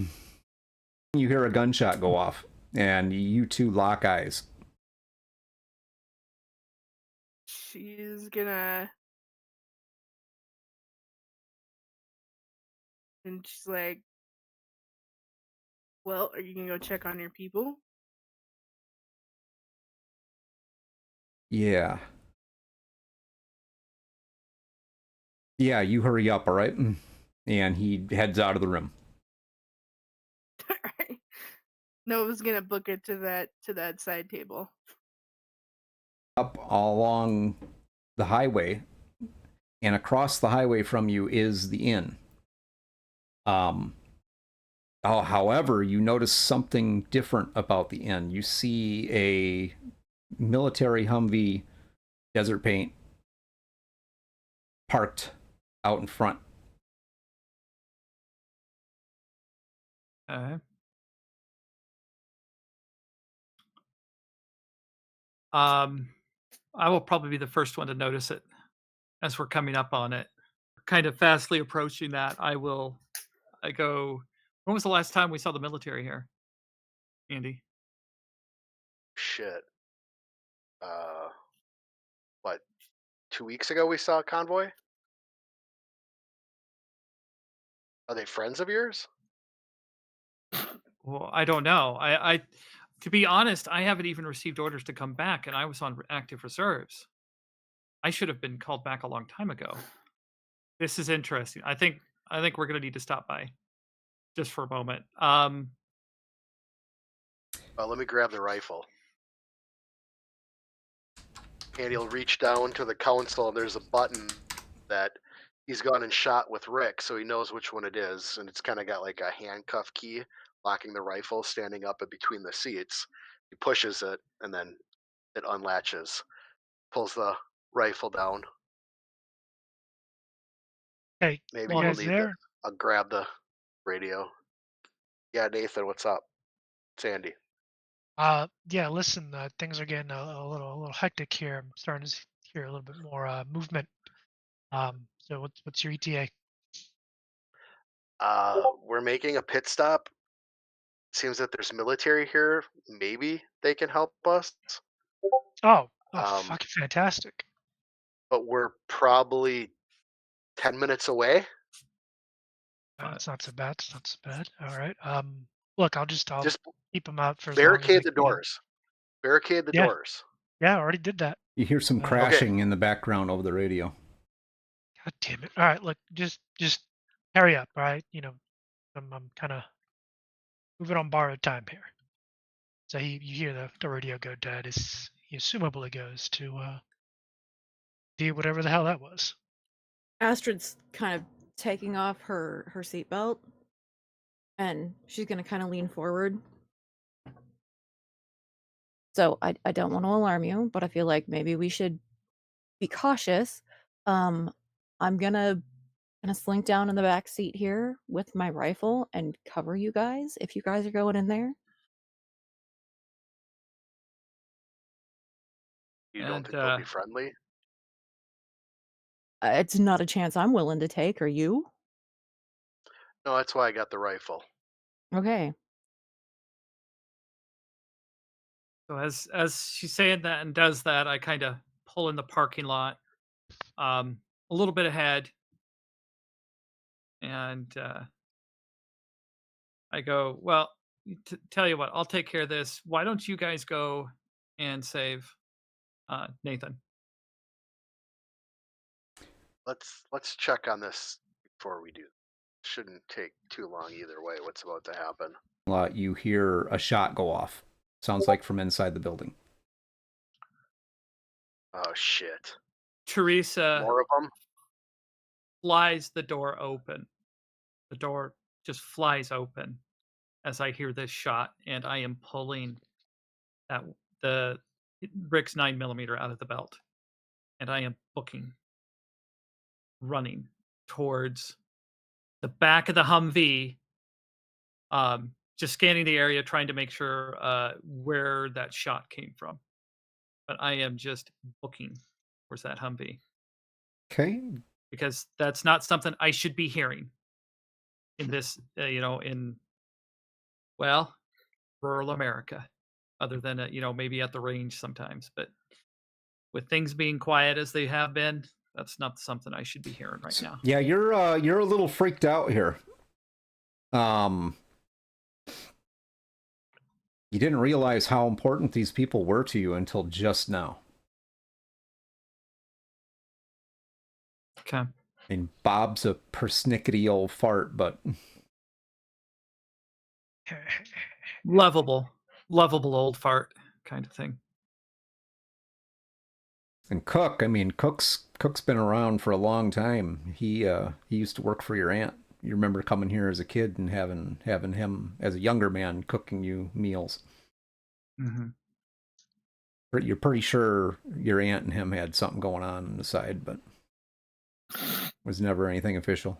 You hear a gunshot go off, and you two lock eyes. She's gonna. And she's like, "Well, are you gonna go check on your people?" Yeah. Yeah, you hurry up, all right? And he heads out of the room. Alright. Nova's gonna book it to that side table. Up along the highway, and across the highway from you is the inn. However, you notice something different about the inn. You see a military Humvee desert paint parked out in front. I will probably be the first one to notice it as we're coming up on it. Kind of fastly approaching that, I go, when was the last time we saw the military here, Andy? Shit. What? 2 weeks ago we saw a convoy? Are they friends of yours? Well, I don't know. I to be honest, I haven't even received orders to come back, and I was on active reserves. I should have been called back a long time ago. This is interesting. I think we're gonna need to stop by just for a moment. Let me grab the rifle. And he'll reach down to the console, and there's a button that he's gone and shot with Rick, so he knows which one it is. And it's kind of got like a handcuff key locking the rifle standing up in between the seats. He pushes it, and then it unlatches, pulls the rifle down. Hey, Maybe you we'll guys need there? this. I'll grab the radio. Yeah, Nathan, what's up? Sandy. Yeah. Listen, things are getting a little hectic here. I'm starting to hear a little bit more movement. So what's your ETA? We're making a pit stop. Seems that there's military here. Maybe they can help us. Oh, Um, fucking fantastic. but we're probably 10 minutes away. It's not so bad. It's not so bad. All right. Look, I'll Just keep them out for as long as I barricade the can. doors. Barricade the Yeah. doors. Yeah, I already did that. You hear some crashing in the background over the radio. God damn it! All right, look, just hurry up. All right, I'm kind of moving on borrowed time here. So you hear the radio go dead. He assumably goes to do whatever the hell that was. Astrid's kind of taking off her seatbelt, and she's going to kind of lean forward. So I don't want to alarm you, but I feel like maybe we should be cautious. I'm gonna slink down in the back seat here with my rifle and cover you guys if you guys are going in there. You don't think they'll be friendly? It's not a chance I'm willing to take. Are you? No, that's why I got the rifle. Okay. So as she's saying that and does that, I kind of pull in the parking lot, a little bit ahead, and I go, "Well, tell you what, I'll take care of this. Why don't you guys go and save Nathan?" Let's check on this before we do. Shouldn't take too long either way. What's about to happen? You hear a shot go off. Sounds like from inside the building. Oh shit! Teresa More of them. flies the door open. The door just flies open as I hear this shot, and I am pulling the Rick's 9mm out of the belt, and I am running towards the back of the Humvee, just scanning the area, trying to make sure where that shot came from. But I am just booking towards that Humvee. Okay. Because that's not something I should be hearing in this, in, well, rural America, other than, maybe at the range sometimes. But with things being quiet as they have been, that's not something I should be hearing right now. Yeah, you're a little freaked out here. You didn't realize how important these people were to you until just now. Okay. I mean, Bob's a persnickety old fart, but Lovable old fart kind of thing. And Cook, I mean, Cook's been around for a long time. He used to work for your aunt. You remember coming here as a kid and having him as a younger man cooking you meals. Mm-hmm. You're pretty sure your aunt and him had something going on the side, but it was never anything official.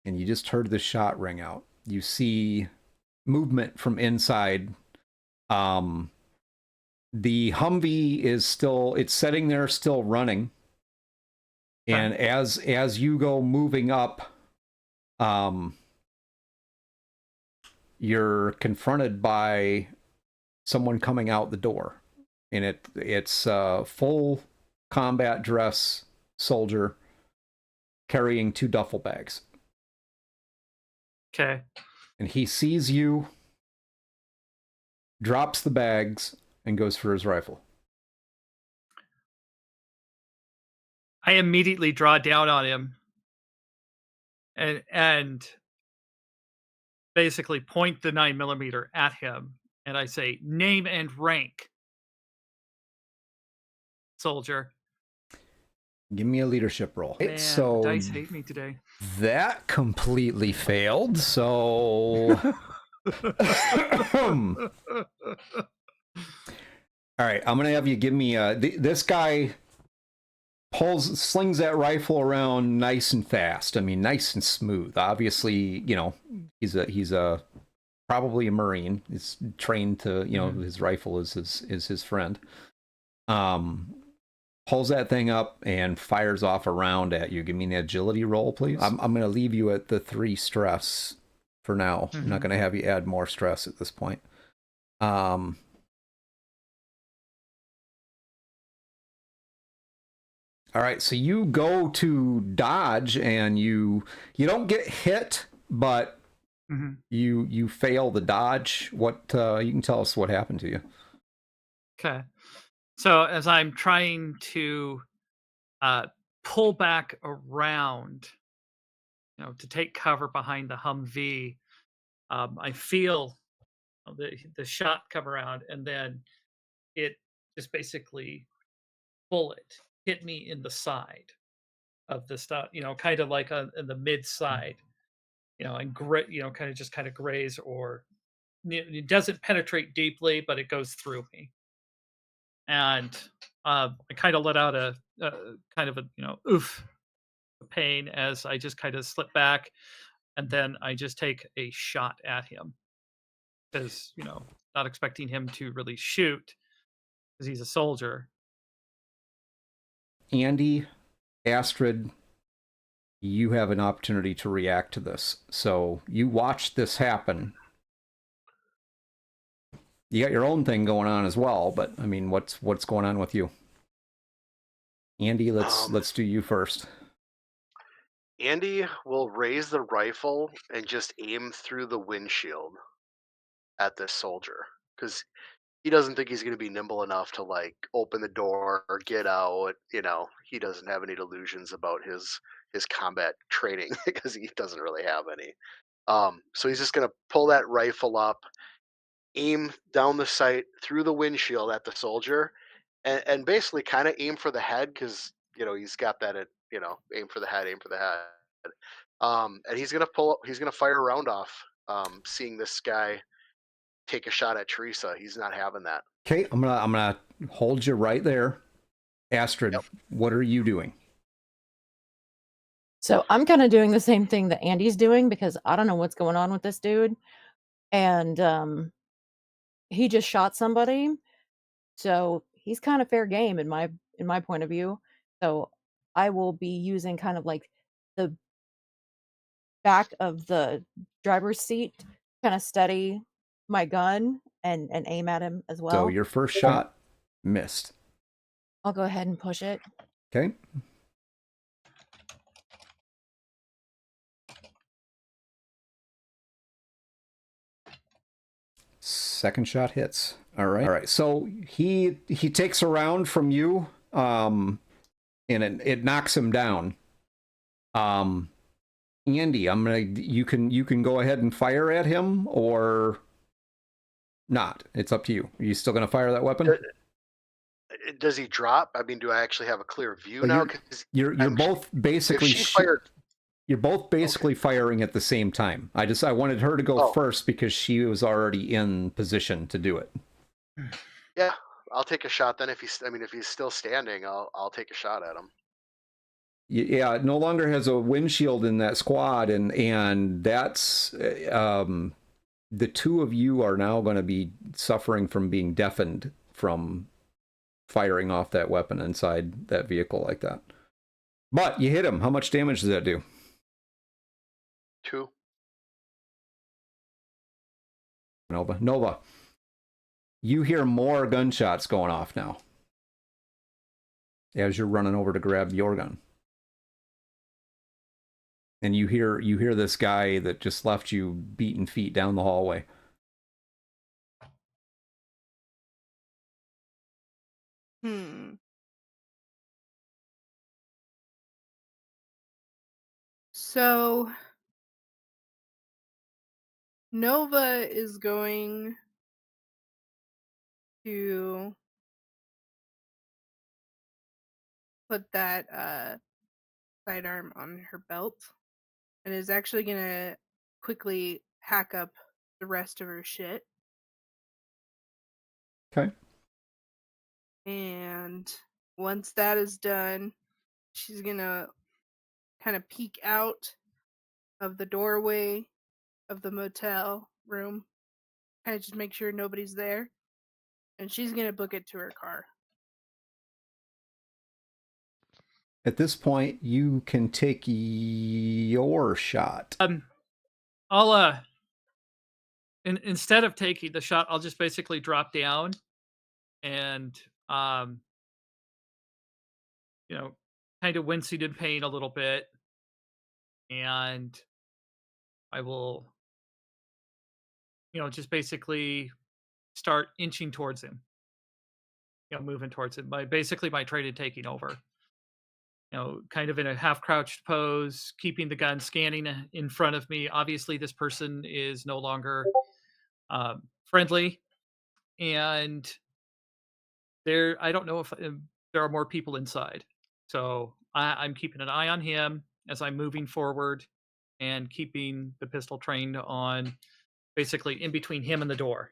And you just heard the shot ring out. You see movement from inside. The Humvee is it's sitting there still running. And as you go moving up, you're confronted by someone coming out the door. And it's a full combat dress soldier carrying 2 duffel bags. Okay. And he sees you, drops the bags, and goes for his rifle. I immediately draw down on him and basically point the 9mm at him, and I say, "Name and rank, soldier." Give me a leadership roll. Man, so the dice hate me today. That completely failed. So all right, I'm gonna have you give me this guy slings that rifle around nice and fast. I mean, nice and smooth. Obviously, he's a probably a Marine. He's trained to, his rifle is his friend. Pulls that thing up and fires off a round at you. Give me an agility roll, please. I'm going to leave you at the 3 stress for now. I'm not going to have you add more stress at this point. All right, so you go to dodge and you don't get hit, but you fail the dodge. What you can tell us what happened to you. Okay. So as I'm trying to pull back around, to take cover behind the Humvee, I feel the shot come around, and then it just basically bullet hit me in the side of the stuff, kind of like in the mid side, and kind of graze, or it doesn't penetrate deeply, but it goes through me. And I kind of let out a kind of a oof pain as I just kind of slip back, and then I just take a shot at him because not expecting him to really shoot because he's a soldier. Andy, Astrid, you have an opportunity to react to this. So you watch this happen. You got your own thing going on as well, but I mean, what's going on with you? Andy, let's do you first. Andy will raise the rifle and just aim through the windshield at this soldier because he doesn't think he's going to be nimble enough to like open the door or get out. You know, he doesn't have any delusions about his combat training because he doesn't really have any. So he's just going to pull that rifle up, aim down the sight through the windshield at the soldier, and basically kind of aim for the head because you know he's got that at aim for the head, aim for the head. And he's gonna fire a round off, seeing this guy take a shot at Teresa. He's not having that. Okay, I'm gonna hold you right there. Astrid, Yep. What are you doing? So I'm kind of doing the same thing that Andy's doing because I don't know what's going on with this dude. And he just shot somebody. So he's kind of fair game in my point of view. So I will be using kind of like the back of the driver's seat, kind of steady my gun and aim at him as well. So your first shot missed. I'll go ahead and push it. Okay. Second shot hits. All right. So he takes a round from you, and it knocks him down. Andy, you can go ahead and fire at him or not. It's up to you. Are you still gonna fire that weapon? Does he drop? I mean, do I actually have a clear view Well, now? You're both basically if she fired. You're both basically firing at the same time. I wanted her to go first because she was already in position to do it. Yeah, I'll take a shot then. If he's still standing, I'll take a shot at him. Yeah, it no longer has a windshield in that squad, and that's the two of you are now going to be suffering from being deafened from firing off that weapon inside that vehicle like that. But you hit him. How much damage does that do? 2. Nova, you hear more gunshots going off now as you're running over to grab your gun. And you hear this guy that just left you beating feet down the hallway. So Nova is going to put that sidearm on her belt and is actually gonna quickly pack up the rest of her shit. Okay. And once that is done, she's gonna kind of peek out of the doorway of the motel room, kind of just make sure nobody's there, and she's gonna book it to her car. At this point, you can take your shot. I'll instead of taking the shot, I'll just basically drop down and kind of wincing in pain a little bit, and I will just basically start inching towards him, moving towards him. My traded taking over, kind of in a half crouched pose, keeping the gun scanning in front of me. Obviously this person is no longer friendly, and I don't know if there are more people inside, so I'm keeping an eye on him as I'm moving forward and keeping the pistol trained on basically in between him and the door.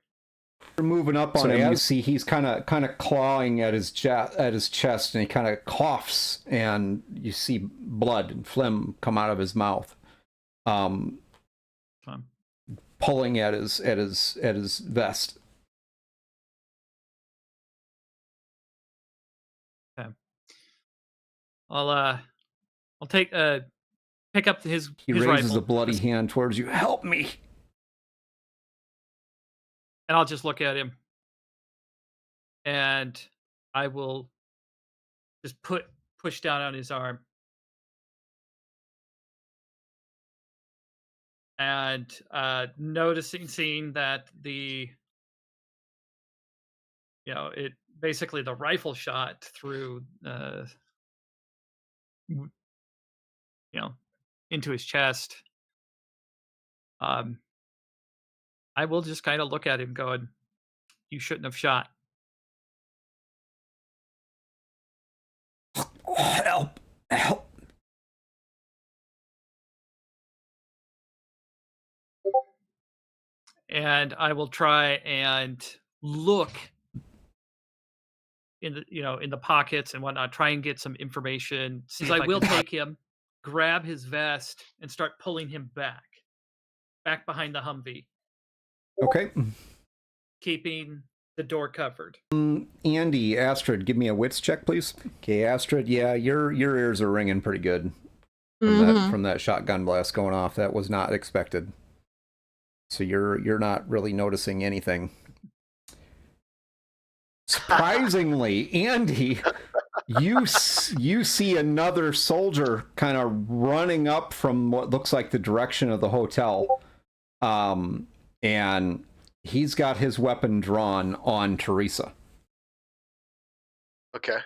You're moving up on him. You see he's kind of clawing at his chest, and he kind of coughs, and you see blood and phlegm come out of his mouth, pulling at his vest. Okay. I'll take pick up his He his raises rifle, a bloody hand towards you. Help me! and I'll just look at him, and I will just push down on his arm, and seeing that it basically the rifle shot through w- into his chest. I will just kind of look at him going, you shouldn't have shot. Oh, help! Help! And I will try and look in the pockets and whatnot, try and get some information. Since I will take him, grab his vest, and start pulling him back behind the Humvee, Okay. keeping the door covered. Andy, Astrid, give me a wits check, please. Okay, Astrid, yeah, your ears are ringing pretty good from that shotgun blast going off. That was not expected. So you're not really noticing anything. Surprisingly, Andy, you see another soldier kind of running up from what looks like the direction of the hotel, and he's got his weapon drawn on Teresa. Okay.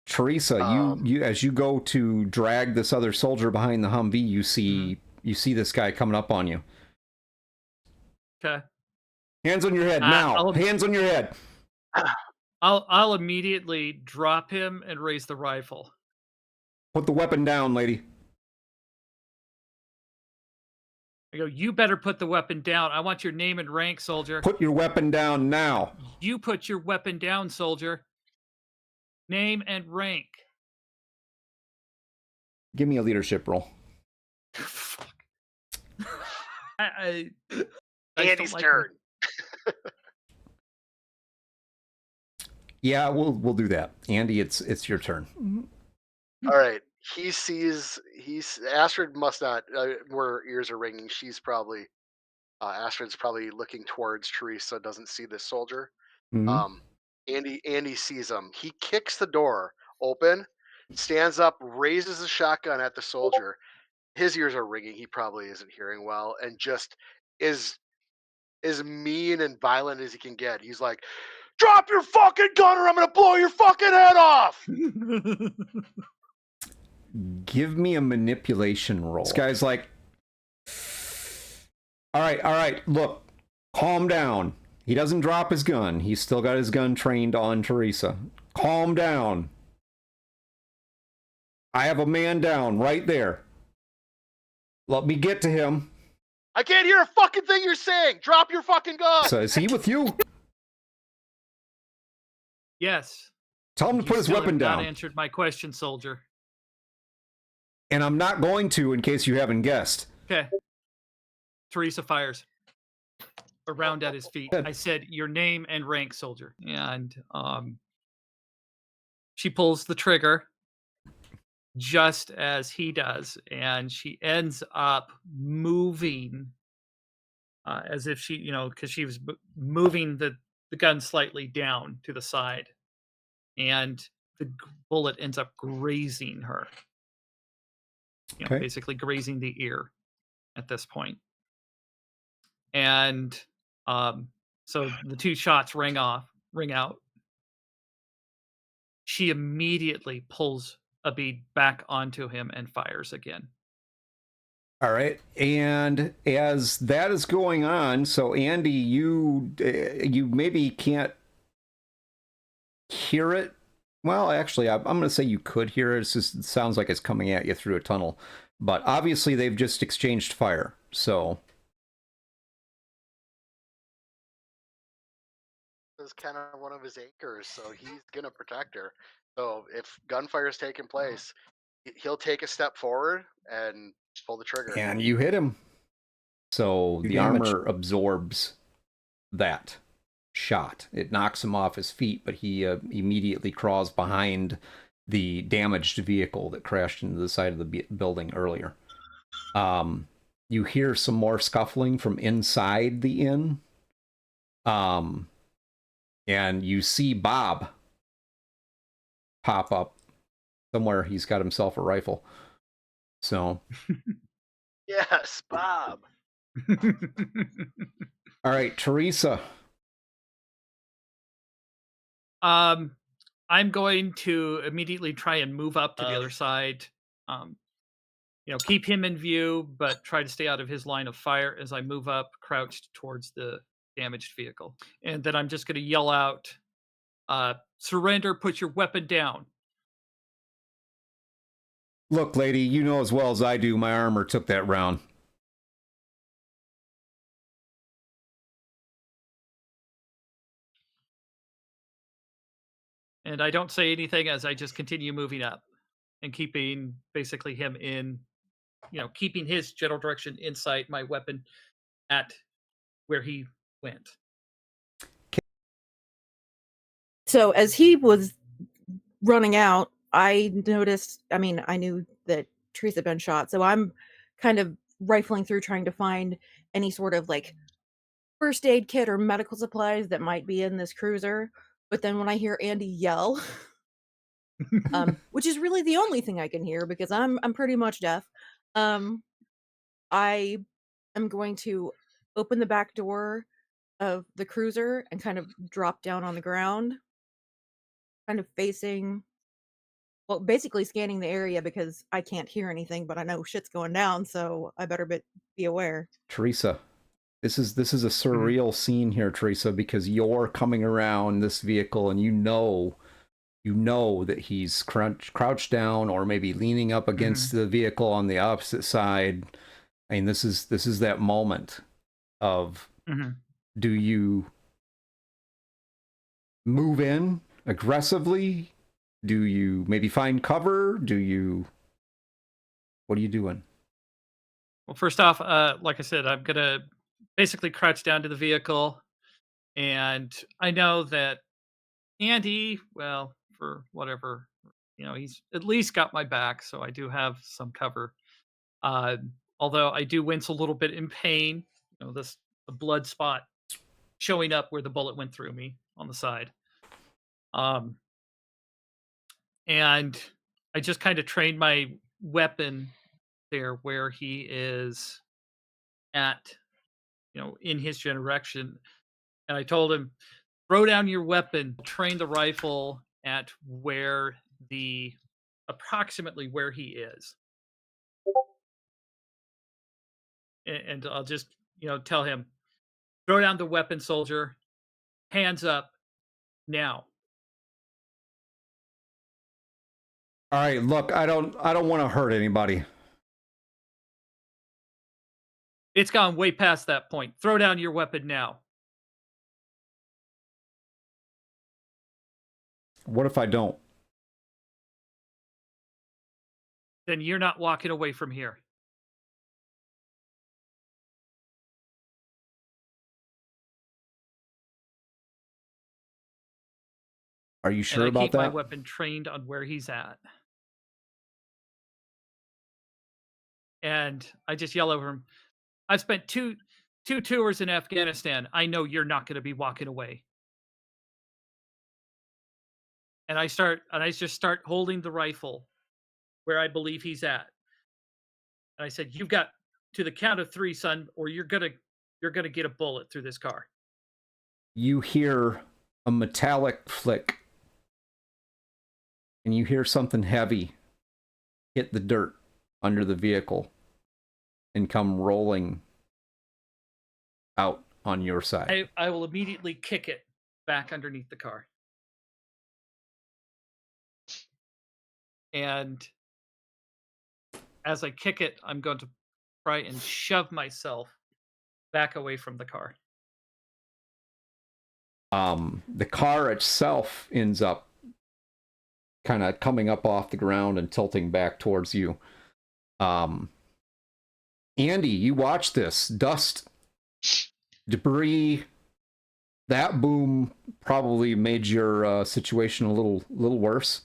Teresa, you as you go to drag this other soldier behind the Humvee, you see this guy coming up on you. Okay. Hands on your head now. Hands on your head. I'll immediately drop him and raise the rifle. Put the weapon down, lady. I go, you better put the weapon down. I want your name and rank, soldier. Put your weapon down now. You put your weapon down, soldier. Name and rank. Give me a leadership roll. Fuck. Andy's turn. Yeah, we'll do that. Andy, it's your turn. All right. Astrid must not, her ears are ringing. She's probably, Astrid's probably looking towards Teresa, doesn't see this soldier. Mm-hmm. Andy sees him. He kicks the door open, stands up, raises the shotgun at the soldier. His ears are ringing. He probably isn't hearing well, and just is as mean and violent as he can get. He's like, drop your fucking gun or I'm going to blow your fucking head off. Give me a manipulation roll. This guy's like, all right, look, calm down. He doesn't drop his gun. He's still got his gun trained on Teresa. Calm down. I have a man down right there. Let me get to him. I can't hear a fucking thing you're saying. Drop your fucking gun. So is he with you? Yes. Tell him to put his weapon down. Not answered my question, soldier. And I'm not going to, in case you haven't guessed. Okay. Teresa fires a round at his feet. I said, your name and rank, soldier. And she pulls the trigger just as he does, and she ends up moving as if she, because she was moving the gun slightly down to the side, and the bullet ends up grazing her. Okay. Basically grazing the ear at this point. And so the two shots ring out. She immediately pulls a bead back onto him and fires again. All right. And as that is going on, so Andy, you maybe can't hear it. Well, actually, I'm going to say you could hear it. It sounds like it's coming at you through a tunnel. But obviously, they've just exchanged fire. So this is kind of one of his anchors, so he's going to protect her. So if gunfire is taking place, he'll take a step forward and pull the trigger. And you hit him. So the armor absorbs that shot. It knocks him off his feet, but he immediately crawls behind the damaged vehicle that crashed into the side of the building earlier. You hear some more scuffling from inside the inn. And you see Bob pop up somewhere. He's got himself a rifle. So, Yes, Bob. all right, Teresa. I'm going to immediately try and move up to the other side. Keep him in view, but try to stay out of his line of fire as I move up, crouched towards the damaged vehicle. And then I'm just going to yell out, surrender, put your weapon down. Look, lady, you know as well as I do, my armor took that round. And I don't say anything as I just continue moving up and keeping basically him in, keeping his general direction in sight, my weapon at where he went. So as he was running out, I noticed, I knew that Teresa had been shot, so I'm kind of rifling through trying to find any sort of like first aid kit or medical supplies that might be in this cruiser. But then when I hear Andy yell, which is really the only thing I can hear because I'm pretty much deaf, I am going to open the back door of the cruiser and kind of drop down on the ground, kind of facing, well, basically scanning the area because I can't hear anything, but I know shit's going down, so I better be aware. Teresa, this is a surreal scene here, Teresa, because you're coming around this vehicle and you know that he's crouched down or maybe leaning up against the vehicle on the opposite side. I mean, this is that moment of do you move in aggressively? Do you maybe find cover? What are you doing? Well, first off, like I said, I'm going to basically crouch down to the vehicle. And I know that Andy, well, for whatever, he's at least got my back. So I do have some cover. Although I do wince a little bit in pain, the blood spot showing up where the bullet went through me on the side. And I just kind of trained my weapon there where he is at, in his direction. And I told him, throw down your weapon, train the rifle at approximately where he is. And I'll just, tell him, throw down the weapon, soldier, hands up now. All right, look, I don't want to hurt anybody. It's gone way past that point. Throw down your weapon now. What if I don't? Then you're not walking away from here. Are you sure and I about keep that? my weapon trained on where he's at. And I just yell over him, I've spent two tours in Afghanistan. I know you're not going to be walking away. And I just start holding the rifle where I believe he's at. And I said, you've got to the count of 3, son, or you're gonna get a bullet through this car. You hear a metallic flick, and you hear something heavy hit the dirt under the vehicle and come rolling out on your side. I will immediately kick it back underneath the car. And as I kick it, I'm going to try and shove myself back away from the car. The car itself ends up kind of coming up off the ground and tilting back towards you. Andy, you watch this. Dust, debris, that boom probably made your situation a little worse.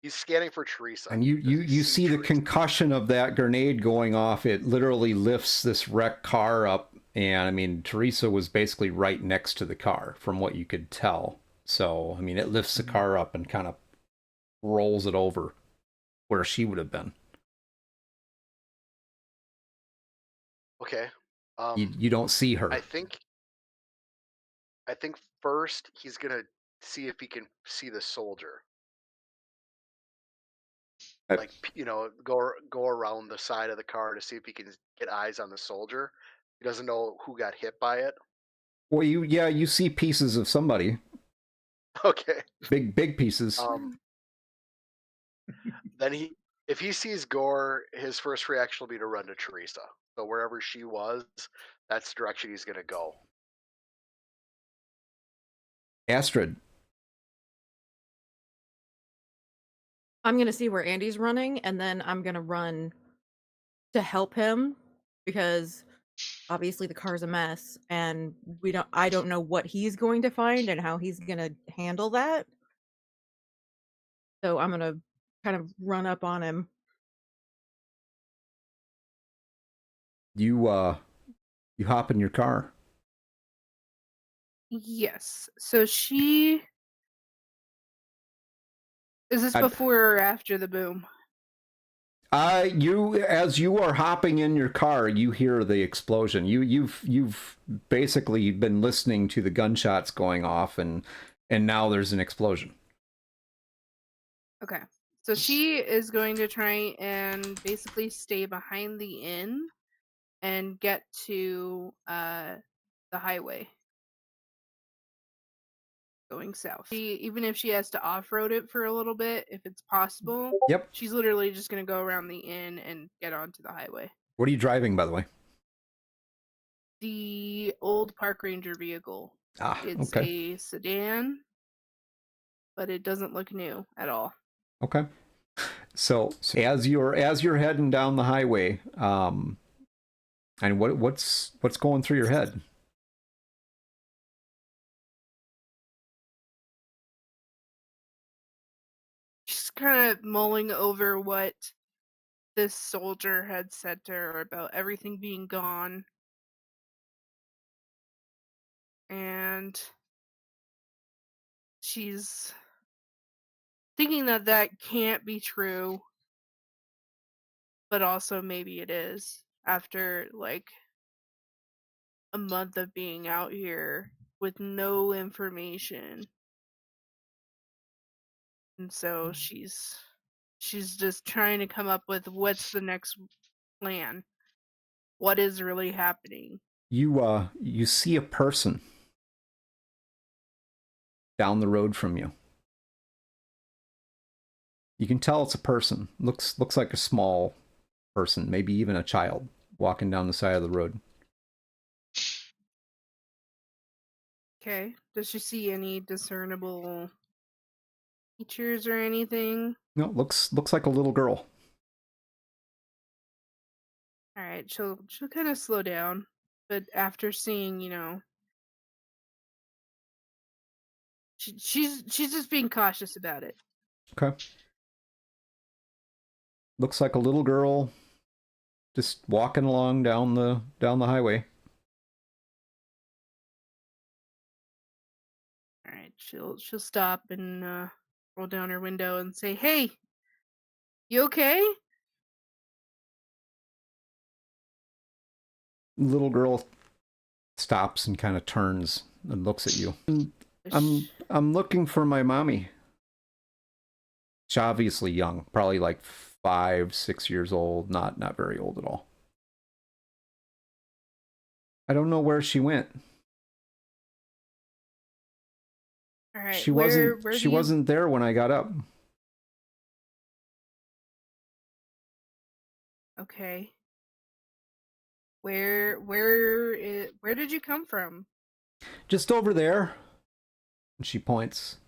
He's scanning for Teresa. And you Does he see the Teresa? concussion of that grenade going off. It literally lifts this wrecked car up. And I mean, Teresa was basically right next to the car from what you could tell. So, I mean, it lifts the car up and kind of rolls it over where she would have been. Okay. You don't see her. I think first he's gonna see if he can see the soldier. Like, go around the side of the car to see if he can get eyes on the soldier. He doesn't know who got hit by it. Well, you see pieces of somebody. Okay. Big pieces. Then if he sees Gore, his first reaction will be to run to Teresa. So wherever she was, that's the direction he's gonna go. Astrid. I'm gonna see where Andy's running, and then I'm gonna run to help him because obviously the car's a mess, and I don't know what he's going to find and how he's gonna handle that. So I'm gonna kind of run up on him. You hop in your car. Yes. So she is this before or after the boom? As you are hopping in your car, you hear the explosion. You've basically been listening to the gunshots going off, and now there's an explosion. Okay. So she is going to try and basically stay behind the inn and get to the highway going south. Even if she has to off-road it for a little bit, if it's possible, Yep. she's literally just going to go around the inn and get onto the highway. What are you driving, by the way? The old park ranger vehicle. It's okay. a sedan, but it doesn't look new at all. Okay. So as you're heading down the highway, and what's going through your head? She's kind of mulling over what this soldier had said to her about everything being gone. And she's thinking that can't be true, but also maybe it is after like a month of being out here with no information. And so she's just trying to come up with what's the next plan. What is really happening? You see a person down the road from you. You can tell it's a person. Looks like a small person, maybe even a child, walking down the side of the road. Okay. Does she see any discernible features or anything? No, looks like a little girl. All right, she'll kind of slow down, but after seeing, she's just being cautious about it. Okay. Looks like a little girl just walking along down the highway. All right, she'll stop and roll down her window and say, "Hey, you okay?" The little girl stops and kind of turns and looks at you. I'm looking for my mommy. She's obviously young, probably like 5, 6 years old, not very old at all. I don't know where she went. All right, She wasn't there when I got up. Okay. Where did you come from? Just over there. And she points.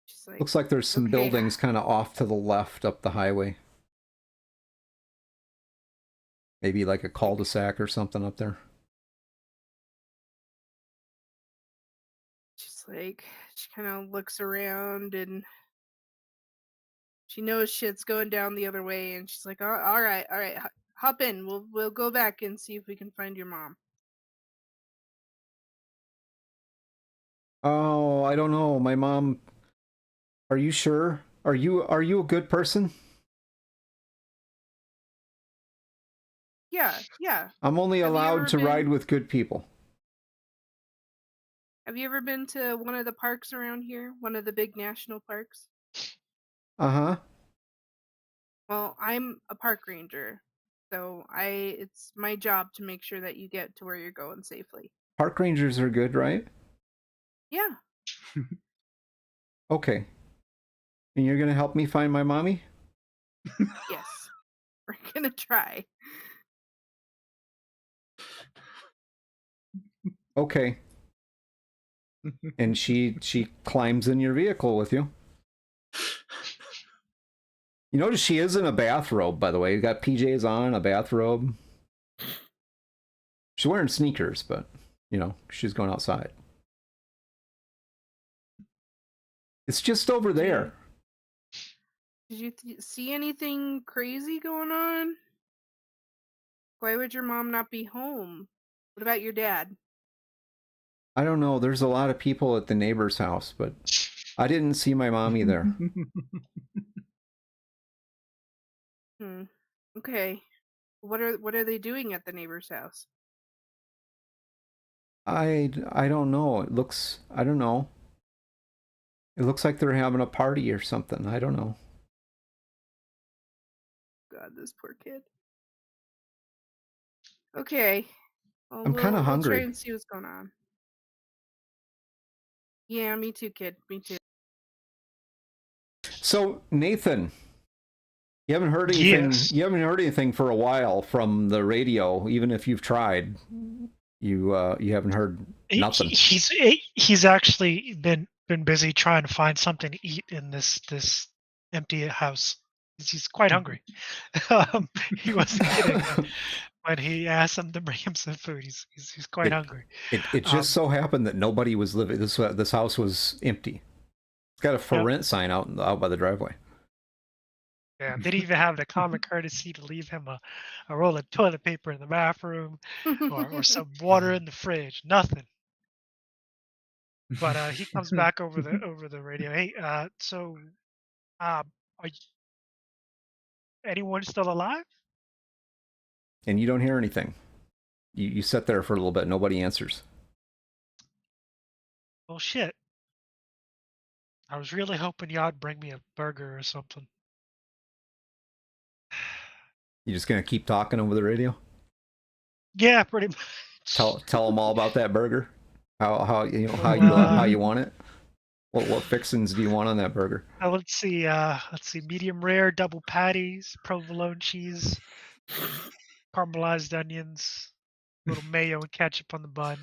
She's like, Looks like there's some okay. buildings kind of off to the left up the highway. Maybe like a cul-de-sac or something up there. like she kind of looks around and she knows shit's going down the other way, and she's like, all right, hop in. We'll go back and see if we can find your mom." Oh, I don't know. My mom. Are you sure? Are you a good person? Yeah, yeah. I'm only Have you allowed ever to ride been? with good people. Have you ever been to one of the parks around here? One of the big national parks? Uh-huh. Well, I'm a park ranger, so it's my job to make sure that you get to where you're going safely. Park rangers are good, right? Yeah. Okay. And you're gonna help me find my mommy? Yes. We're gonna try. Okay. And she climbs in your vehicle with you. You notice she is in a bathrobe, by the way. You got PJs on, a bathrobe. She's wearing sneakers, but, you know, she's going outside. It's just over there. Did you see anything crazy going on? Why would your mom not be home? What about your dad? I don't know. There's a lot of people at the neighbor's house, but I didn't see my mommy there. Okay. What are they doing at the neighbor's house? I don't know. I don't know. It looks like they're having a party or something. I don't know. God, this poor kid. Okay. Well, I'm kind of we'll try hungry. and see what's going on. Yeah, me too, kid. Me too. So, Nathan, you haven't heard anything. Yes. You haven't heard anything for a while from the radio, even if you've tried. You haven't heard nothing. He's actually been busy trying to find something to eat in this empty house. He's quite hungry. He wasn't kidding when he asked him to bring him some food. He's quite hungry. It just so happened that nobody was living. This house was empty. It's got a for rent sign out by the driveway. Yeah, didn't even have the common courtesy to leave him a roll of toilet paper in the bathroom or some water in the fridge. Nothing. But he comes back over the radio. Hey, so are anyone still alive? And you don't hear anything. You sit there for a little bit. Nobody answers. Well, shit. I was really hoping y'all'd bring me a burger or something. You just gonna keep talking over the radio? Yeah, pretty much. Tell them all about that burger. How you want it. What fixings do you want on that burger? Let's see. Medium rare, double patties, provolone cheese, caramelized onions, little mayo and ketchup on the bun.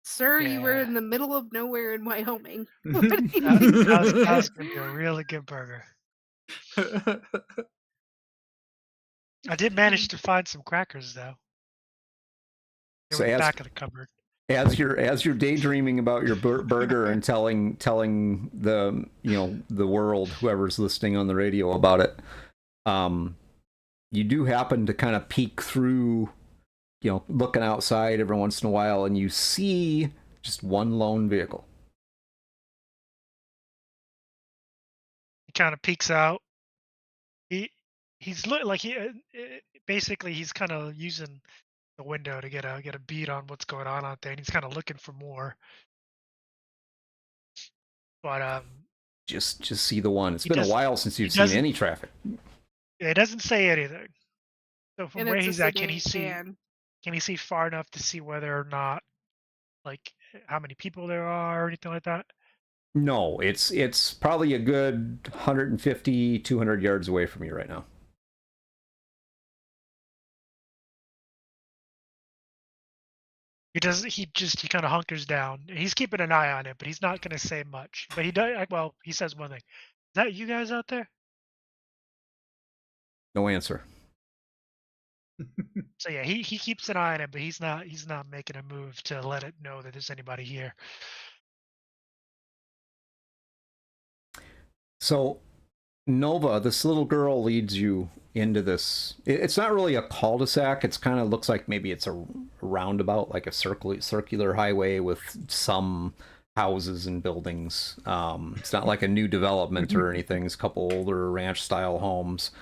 Sir, you were Yeah. in the middle of nowhere in Wyoming. That's gonna be a really good burger. I did manage to find some crackers though. They were in the back of the cupboard. As you're daydreaming about your burger and telling the the world, whoever's listening on the radio, about it, you do happen to kind of peek through, looking outside every once in a while, and you see just one lone vehicle. He kind of peeks out. He's basically he's kind of using the window to get a beat on what's going on out there, and he's kind of looking for more. But just see the one. It's been a while since you've seen any traffic. It doesn't say anything. So from And where it's a he's at, can he sedan. see far enough to see whether or not, like, how many people there are or anything like that? No, it's probably a good 150, 200 yards away from you right now. He kind of hunkers down. He's keeping an eye on it, but he's not going to say much. But he does. Well, he says one thing. Is that you guys out there? No answer. So yeah, he keeps an eye on it, but he's not making a move to let it know that there's anybody here. So Nova, this little girl leads you into this. It's not really a cul-de-sac. It's kind of looks like maybe it's a roundabout, like a circular highway with some houses and buildings. It's not like a new development or anything. It's a couple older ranch-style homes.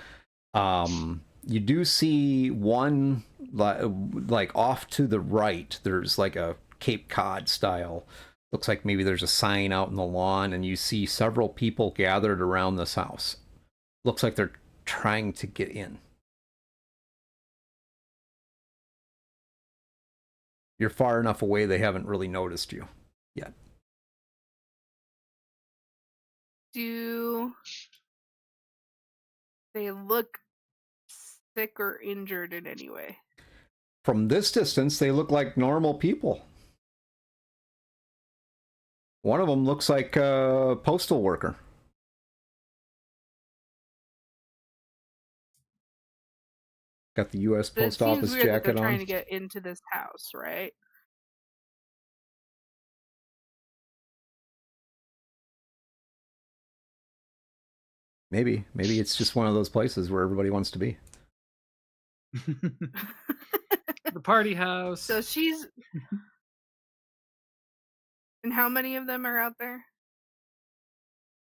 You do see one, like off to the right, there's like a Cape Cod style. Looks like maybe there's a sign out in the lawn, and you see several people gathered around this house. Looks like they're trying to get in. You're far enough away they haven't really noticed you yet. Do they look sick or injured in any way? From this distance, they look like normal people. One of them looks like a postal worker. Got the U.S. But it Post seems Office weird that they're jacket trying on. to get into this house, right? Maybe it's just one of those places where everybody wants to be. The party house. So she's. And how many of them are out there?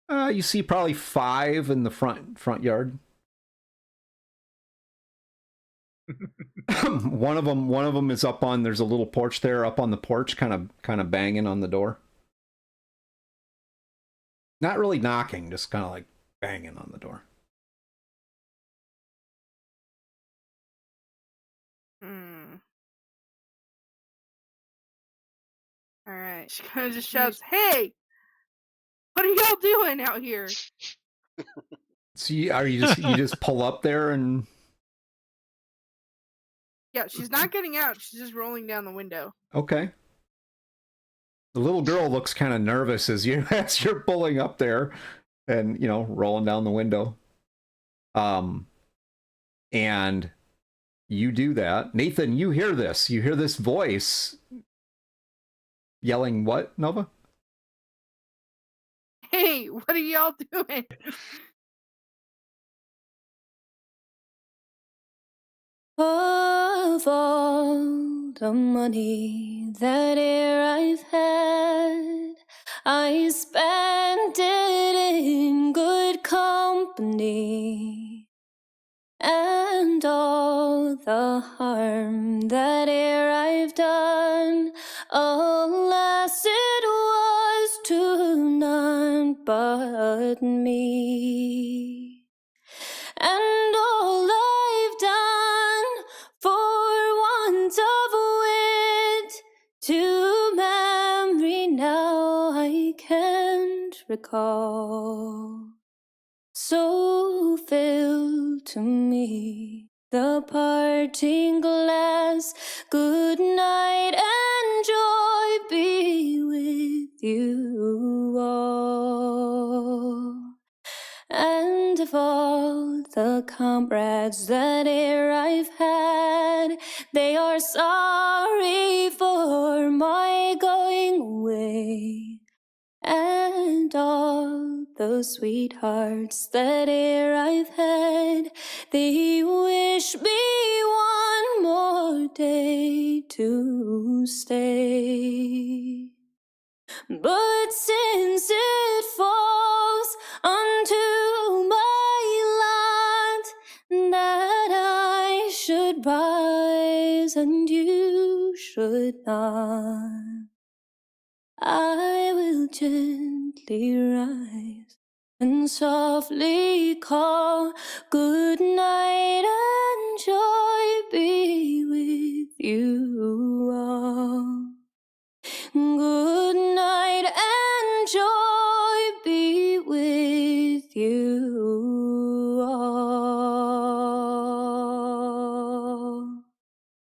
You see probably 5 in the front yard. one of them is up on. There's a little porch there, up on the porch, kind of banging on the door. Not really knocking, just kind of like banging on the door. All right. She kind of just shouts, "Hey, what are y'all doing out here?" So you just pull up there and. Yeah, she's not getting out. She's just rolling down the window. Okay. The little girl looks kind of nervous as you're pulling up there and, rolling down the window. And you do that. Nathan, you hear this. You hear this voice yelling what, Nova? Hey, what are y'all doing? Of all the money that I've had, I spent it in good company, and all the harm that I've done, alas, it was to none but me. And all I've done for want of wit, to memory now I can't recall. So fill to me the parting glass. Good night and joy be with you all. And of all the comrades that I've had, they are sorry for my going away. And all those sweethearts that I've had, they wish me one more day to stay. But since it falls unto my lot that I should rise and you should not, I will gently rise and softly call good night.